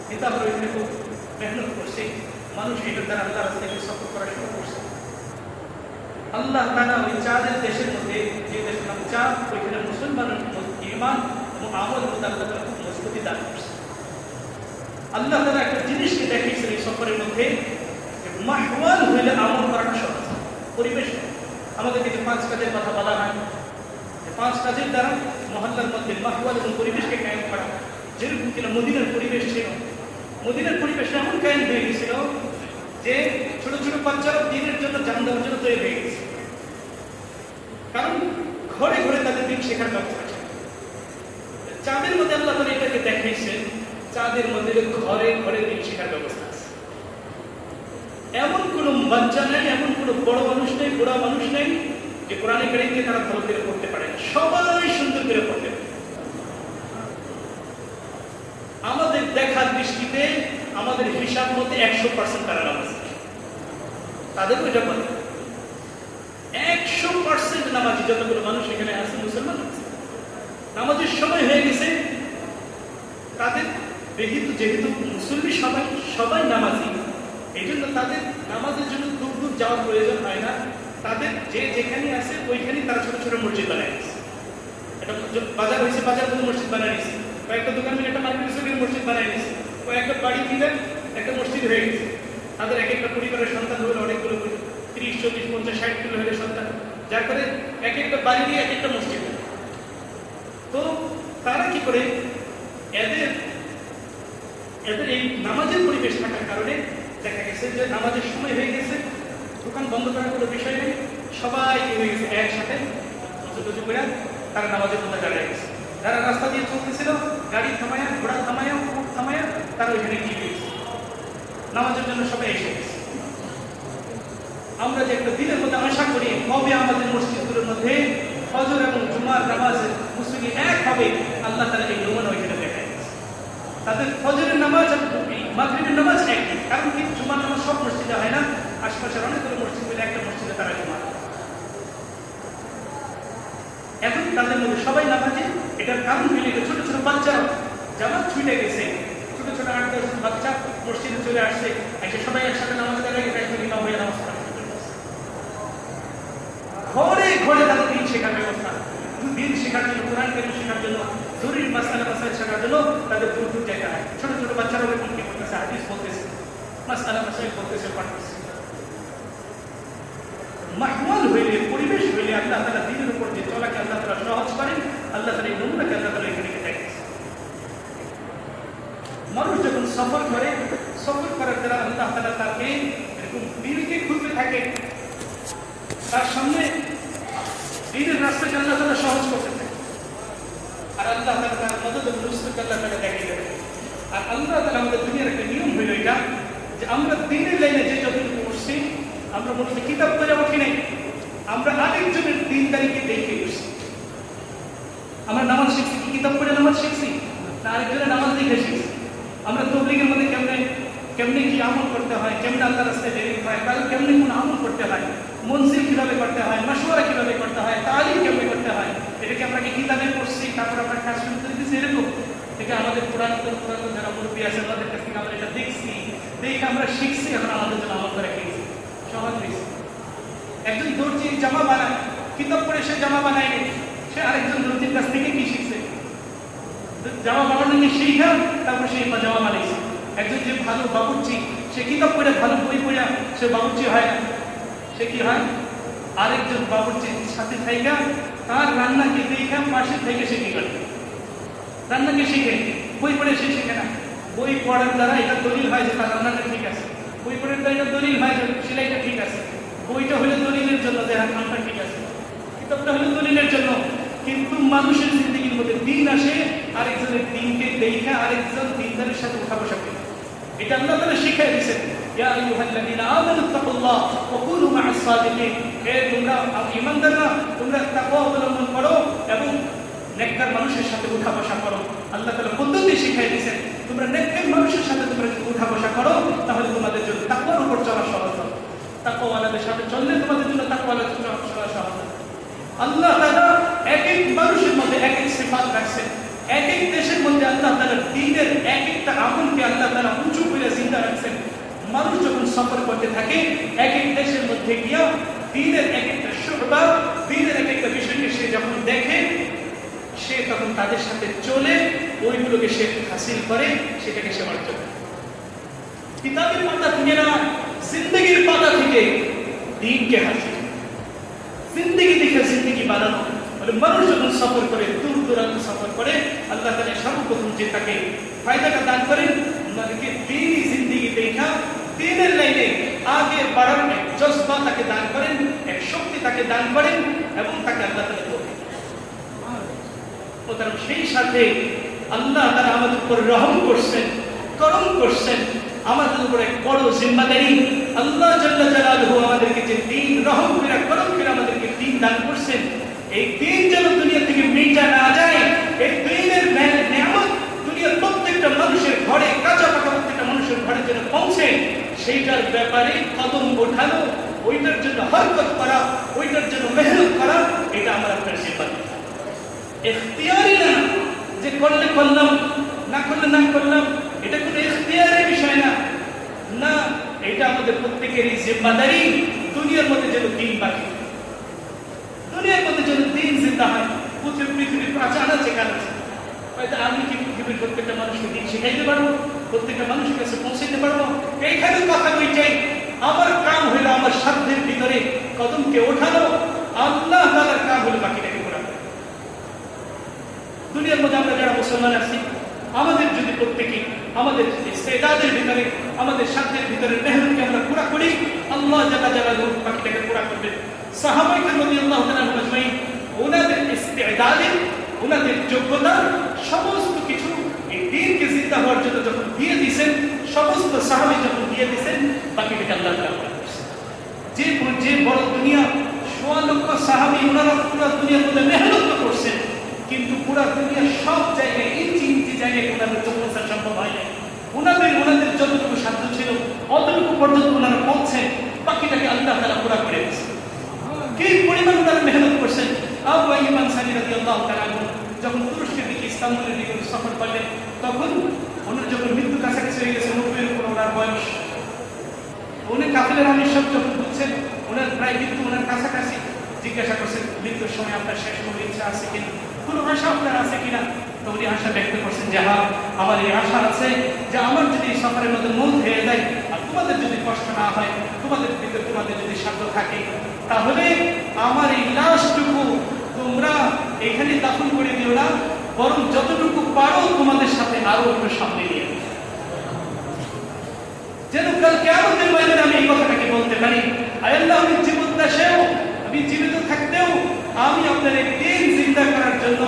কিন্তু আমরা ওইখানে খুব মেহনত করছি। মানুষ এটার দ্বারা আল্লাহ রাস্তাকে সফর করা শুরু করছে। আল্লাহ তাআলা ওই চাঁদের দেশের মধ্যে, যে দেশের নাম চাঁদ, ওইখানে মুসলমানের ঈমান এবং আমল মধ্যে আল্লাহ তাআলা খুব মজবুতি দান করছে। আল্লাহ তাআলা একটা জিনিসকে দেখিয়েছেন এই সফরের মধ্যে, মাহওয়াল হইলে আমল করাটা সহজ। পরিবেশ আমাদেরকে যে 5 কাজের কথা বলা হয়, 5 কাজের দ্বারা মহল্লার মধ্যে মাহওয়াল এবং পরিবেশকে কায়েম করা, যেরকম কিনা মদিনার পরিবেশ ছিল। মদিনার পরিবেশ এমন কায়েম হয়ে গেছিল যে ছোট ছোট বাচ্চারা দিনের জন্য জান দেওয়ার জন্য তৈরি হয়ে গেছে, কারণ ঘরে ঘরে তাদের দিন শেখার ব্যবস্থা আছে। চাঁদের মধ্যে আল্লাহ তাআলা এটাকে দেখাইছেন, চাঁদের মধ্যে ঘরে ঘরে দিন শেখার ব্যবস্থা আছে। এমন কোনো বাচ্চা নেই, এমন কোনো বড় মানুষ নেই, বুড়া মানুষ নেই যে কোরআনে কারীমকে তারা ভালো করে পড়তে পারে না। সবাই সুন্দর করে পড়তে পারে। আমাদের দেখা দৃষ্টিতে, আমাদের হিসাব মতে 100% তারা নামাজ, তাদের ওইটা বলে 100% নামাজি। যতগুলো মানুষ এখানে আছে মুসলমান আছে, নামাজের সময় হয়ে গেছে তাদের, যেহেতু মুসলমান সবাই নামাজি, এই জন্য তাদের নামাজের জন্য দূর দূর যাওয়ার প্রয়োজন হয় না। তাদের যে যেখানে আছে ওইখানেই তারা ছোট ছোট মসজিদ বানায় নিচ্ছে। একটা বাজার হয়েছে, বাজার মধ্যে মসজিদ বানায় নিচ্ছে। কয়েকটা দোকান মিলে একটা মার্কেট মসজিদ বানায় নিচ্ছে। কয়েকটা বাড়ি মিলে একটা মসজিদ হয়ে গেছে। তাদের এক একটা পরিবারের সন্তান হলে অনেকগুলো, 30, 40, 50, 60 কিলো হলে সন্তান, যার করে এক একটা বাড়ি দিয়ে এক একটা মসজিদ। তো তারা কি করে, এদের এই নামাজের পরিবেশ থাকার কারণে দেখা গেছে যে নামাজের সময় হয়ে গেছে, দোকান বন্ধ করার কোনো বিষয় নেই, সবাই কি হয়ে গেছে একসাথে করে তারা নামাজের মধ্যে দাঁড়িয়ে গেছে। যারা রাস্তা দিয়ে চলতেছিল, গাড়ি থামায়া, ঘোড়া থামায়া, উট থামায়া, তারা ওইখানে গিয়ে গেছে নামাজের জন্য, সবাই এসে গেছে। আমরা যে একটা দিনের মধ্যে আশা করি কবে আমাদের মসজিদগুলোর মধ্যে ফজর এবং জুমার নামাজ মুসলিম এক হবে, আল্লাহ তাআলা এই নমুনা ওইখানে দেখায় গেছে। তাদের ফজরের নামাজ আর মাগরিবের নামাজ এক, কারণ কি জুমার নামাজ সব মসজিদে হয় না, আশপাশের অনেকগুলো মসজিদ মিলে একটা মসজিদে তারা জুমা। এখন তাদের মধ্যে সবাই নামাজি, এটার কারণ মিলে ছোট ছোট বাচ্চারা জামাত ছুটে গেছে, ছোট ছোট 8-10 বাচ্চা মসজিদে চলে আসছে, এসে সবাই একসাথে নামাজ দাঁড়িয়ে ইমাম হয়ে নামাজ পড়া শুরু করে। ঘরে ঘরে তাদের দিন শেখার ব্যবস্থা, দিন শেখার জন্য, কোরআন কারীম শেখার জন্য, জরুরি মাসাইল শেখার জন্য তাদের দূর দূর জায়গা হয়। ছোট ছোট বাচ্চারা ওরকম কি করতেছে, হাদিস বলতেছে, মাসআলা মাসাইল করতেছে পারতেছে। মাহওয়াল হইলে, পরিবেশ হইলে আল্লাহ তাআলা দ্বীনের উপর যে চলাকে আল্লাহ তাআলা সহজ করেন, আল্লাহ তাআলা এই নমুনাকে আল্লাহ তাআলা এখানে দেখাচ্ছেন। মানুষ যখন সফর করে, সফর করার দ্বারা আল্লাহ তাআলা তাকে এরকম দিনকে খুঁজতে থাকে, তার সামনে দিনের রাস্তাকে আল্লাহ তাআলা সহজ করতে থাকে, আর আল্লাহ তাআলা তার মদদ এবং নুসরতকে আল্লাহ তাআলা দেখিয়ে দেবে। আর আল্লাহ তাআলা আমাদের দুনিয়ার একটা নিয়ম হইল এটা, যে আমরা দিনের লাইনে যে যতটুকু উঠছি, আমরা মনে হয় কিতাব করে উঠি নাই, আমরা আরেকজনের দিনদারিকে দেখে উঠছি। আমরা নামাজ শিখছি কি কিতাব করে নামাজ শিখছি, না আরেকজনের নামাজ দেখে শিখছি? আমরা তবলিগের মধ্যে কেমনে কি আমল করতে হয়, কেমনে আল্লাহ রাস্তায় বেরিয়ে হয়, কাল কেমনে কোন আমল করতে হয়, মনজিল কিভাবে করতে হয়, মাশওয়ারা কিভাবে করতে হয়, তালিম কেমনে করতে হয়, এটাকে আমরা কি কিতাবে পড়ছি, তারপর আমরা কাজ শুরু করে দিচ্ছি? এরকম থেকে আমাদের পুরাতন যারা মুরব্বী আছে আমাদের কাছ থেকে আমরা এটা দেখছি, দেখে আমরা শিখছি, এখন আমাদের জন্য আমল করে খেয়েছি, সহজ হয়েছে। একজন দর্জি জামা বানায়, কিতাব পড়ে সে জামা বানায়নি, সে আরেকজন দর্জির কাছ থেকে কি শিখছে? জামা বানানোকে শিখা তারপর সে জামা বানাইছে। একজন যে ভালো বাবুর্চি, সে কিতাব পড়ে ভালো বই পড়ে সে বাবুর্চি হয় না, সে কি হয়? আরেকজন বাবুর্চির সাথে থাইকা তার রান্নাকে দেখা পাশে থেকে সে কি করে? রান্নাকে শিখে। বই পড়ে সে শিখে না। বই পড়ার দ্বারা এটা দলিল হয় যে তার রান্নাটা ঠিক আছে, বই পড়ার দ্বারা এটা দলিল হয় যে সেলাইটা ঠিক আছে। বইটা হলো দলিলের জন্য যে রান্নাটা ঠিক আছে, কিতাবটা হলো দলিলের জন্য। কিন্তু মানুষের জিন্দেগির মধ্যে দিন আসে, আরেকজনের দিনকে দেখা আরেকজন দিনদারের সাথে উঠা বসা করে। এটা আল্লাহ তাআলা শিখিয়ে দিয়েছেন, ইয়া আইয়ুহাল্লাযীনা আমানু তাকুল্লাহ ওয়া কুনু মা'আস সাদিকিন। হে তোমরা ঈমানদাররা, তোমরা তাকওয়া অবলম্বন করো এবং নেককার মানুষের সাথে উঠা বসা করো। আল্লাহ তাআলা পদ্ধতি শিখিয়ে দিয়েছেন, তোমরা নেককার মানুষের সাথে তোমরা যদি উঠা বসা করো, তাহলে তোমাদের জন্য তাকওয়ার উপর চলা সহজ হবে। তাকওয়াওয়ালাদের সাথে চললে তোমাদের জন্য তাকওয়াওয়ালাদের চলা সহজ হবে। আল্লাহ তাআলা এক এক মানুষের মধ্যে এক এক সিফাত রাখছেন। এক এক দেশের মধ্যে আল্লাহ তাআলা দ্বীনের এক একটা আমলকে আল্লাহ তাআলা উঁচু করে জিন্দা রাখছেন। মানুষ যখন সফর করতে থাকে এক এক দেশের মধ্যে গিয়া দ্বীনের এক একটা শুবা, দ্বীনের এক একটা বিষয়কে সে যখন দেখে, সে তখন তাদের সাথে চলে ওইগুলোকে সে হাসিল করে, সেটাকে সে অর্জন করে। কিতাবের পাতা থেকে না, জিন্দেগির পাতা থেকে দ্বীনকে হাসিল, জিন্দেগি দেখে জিন্দেগি বানানো। মানুষ যখন সফর করে, দূর দূরান্ত সফর করে, আল্লাহ তাআলা সর্বপ্রথম যে তাকে ফায়দাটা দান করেন, তাকে দ্বীনি জিন্দেগি দেখা দ্বীনের লাইনে আগে বাড়ার এক জজবা তাকে দান করেন, এক শক্তি তাকে দান করেন এবং তাকে আল্লাহ তাআলা তৌফিক দেন। সেই সাথে আল্লাহ তাআলা আমাদের উপর রহম করছেন, করম করছেন। আমাদের উপর এক বড় জিম্মাদারি, আল্লাহ জাল্লা জালালুহু আমাদেরকে যে দ্বীন রহম করে করম করে আমাদেরকে দ্বীন দান করছেন, এই দ্বীন যেন দুনিয়া থেকে মিটা না যায়, এই দ্বীনের নিয়ামত দুনিয়ার প্রত্যেকটা মানুষের ঘরে, কাঁচা পাকা প্রত্যেকটা মানুষের ঘরে যেন পৌঁছে, সেইটার ব্যাপারে কদম ওঠানো, ওইটার জন্য হরকত করা, ওইটার জন্য মেহনত করা, এটা আমার আপনার জিম্মাদারি। ইখতিয়ারি না যে করলে করলাম, না করলে না করলাম, এটা কোনো ইখতিয়ারের বিষয় না। না, এটা আমাদের প্রত্যেকেরই জিম্মাদারি। দুনিয়ার মধ্যে যেন দ্বীন বাকি, দুনিয়ার মধ্যে যেন দ্বীন জিন্দা হয়। পৃথিবীর প্রাচীন আছে, কারণ আছে, হয়তো আমি কি পৃথিবীর প্রত্যেকটা মানুষকে দ্বীন শেখাইতে পারবো, প্রত্যেকটা মানুষের কাছে পৌঁছাইতে পারবো? এইখানে কথা বই চাই। আমার কাম হইল আমার সাধ্যের ভিতরে কদমকে ওঠানো, আল্লাহ তাআলার কাম হলো বাকিটাকে করা। দুনিয়ার মধ্যে আমরা যারা মুসলমান আছি, আমাদের যদি প্রত্যেকে আমাদের ইস্তেদাদের ভিতরে, আমাদের সাধ্যের ভিতরে মেহনতকে আমরা পুরা করি, আল্লাহ জাল্লা জালালুহু বাকিটাকে পুরা করবেন। সাহাবায়ে কেরাম রাদিয়াল্লাহু তাআলা আজমাইন, ওনাদের ইস্তেদাদের, ওনাদের যোগ্যতা সমস্ত কিছু এই দ্বীনকে জিন্দা হওয়ার জন্য যখন দিয়ে দিয়েছেন, সমস্ত সাহাবী যখন দিয়ে দিয়েছেন, বাকিটাকে আল্লাহ তাআলা পুরা করেছেন। যে বড় দুনিয়া, সোয়া লক্ষ সাহাবী, ওনারা পুরো দুনিয়ার মধ্যে মেহনত করছেন, কিন্তু পুরো দুনিয়ার সব জায়গায় ইঞ্চি ইঞ্চি জায়গায় ওনাদের পৌঁছা সম্ভব হয় না। ওনাদের যতটুকু সাধ্য ছিল অতটুকু পর্যন্ত ওনারা পৌঁছেন, বাকিটাকে আল্লাহ তাআলা পুরা করে দিয়েছেন। কি পরিমাণ ওনারা মেহনত করছেন। আবু আইয়ুব আনসারী রাদিয়াল্লাহু তাআলা যখন তুরস্কের দিকে, ইস্তাম্বুলের দিকে সফর করলেন, তখন ওনার যখন মৃত্যু কাছাকাছি হয়ে গেছে, 90-এর উপর ওনার বয়স, উনি কাফেলার আমির সব যখন বুঝছেন ওনার প্রায় মৃত্যু ওনার কাছাকাছি, জিজ্ঞাসা করছেন মৃত্যুর সময় আপনার শেষ কোনো ইচ্ছা আছে কিনা, কোনো আশা আপনার আছে কিনা? তো উনি আশা ব্যক্ত করছেন যে হ্যাঁ, আমার এই আশা আছে যে আমার যদি এই সফরের মধ্যে মৌত হয়ে যায় আর তোমাদের যদি কষ্ট না হয়, তোমাদের ভিতরে তোমাদের যদি সাধ্য থাকে, তাহলে আমার এই লাশটুকু তোমরা এখানে দাফন করে দিও না, বরং যতটুকু পারো তোমাদের সাথে আরো একটু সামনে নিয়ে, যেন কাল কিয়ামতের ময়দানে আমি এই কথাটাকে বলতে পারি, আয় আল্লাহ, আমি জীবদ্দশায়ও, আমি জীবিত থাকতেও আমি আপনার এই দিন জিন্দা করার জন্য,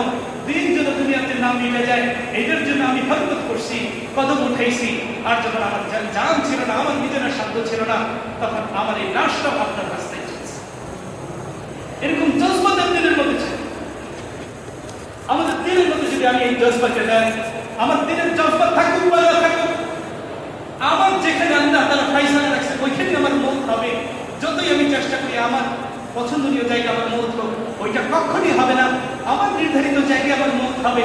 দিন যেন দুনিয়াতে নাম মিলে যায়, এটার জন্য আমি হরকত করছি, কদম উঠাইছি। আর যখন আমার জান ছিল না, আমার নিজের সাধ্য ছিল না, তখন আমার এই লাশটাও আপনার রাস্তায় চলছে। এরকম জজবা দিনের মধ্যে ছিল। আমাদের দিনের মধ্যে যদি আমি এই জজবাকে দেয়, আমার দিনের জজবা থাকুক বা না থাকুক, আমার যেখানে আল্লাহ তাআলা ফায়সালা রাখছে ওইখানে আমার মৌত হবে। যতই আমি চেষ্টা করি আমার পছন্দনীয় জায়গা আমার মৌত হোক, ওইটা কখনই হবে না। আমার নির্ধারিত জায়গায় আমার মৌত হবে।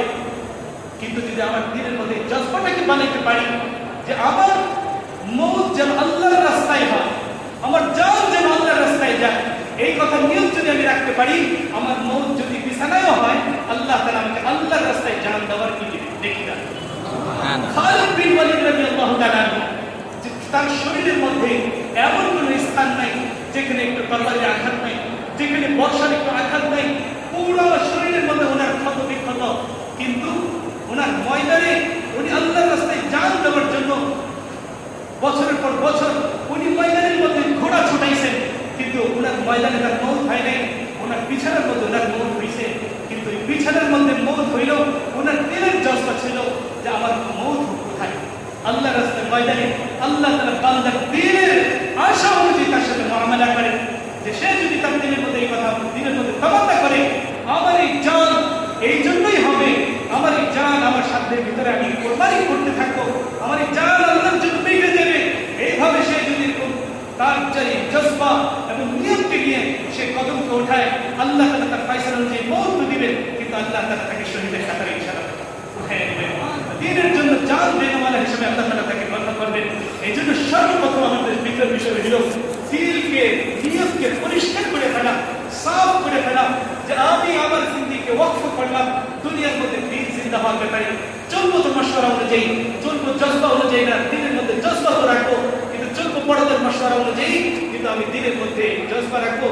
কিন্তু যদি আমার দিনের মধ্যে জজবাটাকে বানাইতে পারি যে আমার মৌত যেন আল্লাহর রাস্তায় হয়, আমার জান যেন আল্লাহর রাস্তায় যায়, এই কথা নিয়ম যদি আমি রাখতে পারি, আমার মৌত যদি বিছানায়ও হয়, আল্লাহ তাআলা আমাকে আল্লাহর রাস্তায় জান দেওয়ার কি দেখি না। খালিদ বিন ওয়ালিদ রাদিয়াল্লাহু তাআলা তার শরীরের মধ্যে এমন কোন স্থান নাই যেখানে একটু তরবারির আঘাত নাই, যেখানে বর্ষার একটু আঘাত নাই, পুরো শরীরের মধ্যে ওনার ক্ষত বিক্ষত, কিন্তু ওনার ময়দানে উনি আল্লাহর রাস্তায় জান দেওয়ার জন্য বছরের পর বছর উনি ময়দানের মধ্যে ঘোড়া ছুটাইছেন, কিন্তু ওনার ময়দানে তার মৌত হয় নাই, ওনার বিছানার মধ্যে ওনার মৌত হয়েছে। কিন্তু এই বিছানার মধ্যে মৌত হইল, ওনার দিলের জজবা ছিল যে আমার মৌত কোথায়, আল্লাহ রাস্তার ময়দানে। আল্লাহ তাআলা বান্দার দিলের আশা অনুযায়ী তার সাথে মুআমালা করেন, যে সে যদি তার দিলের মধ্যে এই কথা দিলের মধ্যে তামান্না করে, আমার এই জান এই জন্যই হবে, আমার এই জান আমার সাধ্যের ভিতরে আমি কোরবানি করতে থাকবো, আমার এই জান আল্লাহর জন্য বেঁচে যাবে, এইভাবে সে যদি তার যে জজবা এবং নিয়মকে নিয়ে সে কদমকে ওঠায়, আল্লাহ তাআলা তার ফায়সালা অনুযায়ী মৌত দিবেন, কিন্তু আল্লাহ তাআলা তাকে শহীদের কাতারে ইনশাআল্লাহ উঠায় নেবেন। দিনের জন্য জান বেনমালা হিসেবে আল্লাহ তাআলা তাকে গণ্য করবেন। এই জন্য সর্বপ্রথম আমাদের বিকল্প বিষয় হল দিলকে, নিয়তকে পরিষ্কার করে ফেলা, সাফ করে ফেলা, যে আমি আমার জিন্দেগিকে ওয়াকফ করলাম দুনিয়ার মধ্যে দিন জিন্দা হওয়ার ব্যাপারে। চলবো তো মশওয়ারা অনুযায়ী, চলবো জজবা অনুযায়ী না, দিনের মধ্যে জজবা তো রাখবো, কিন্তু চলবো বড়দের মশওয়ারা অনুযায়ী, কিন্তু আমি দিনের মধ্যে জজবা রাখবো,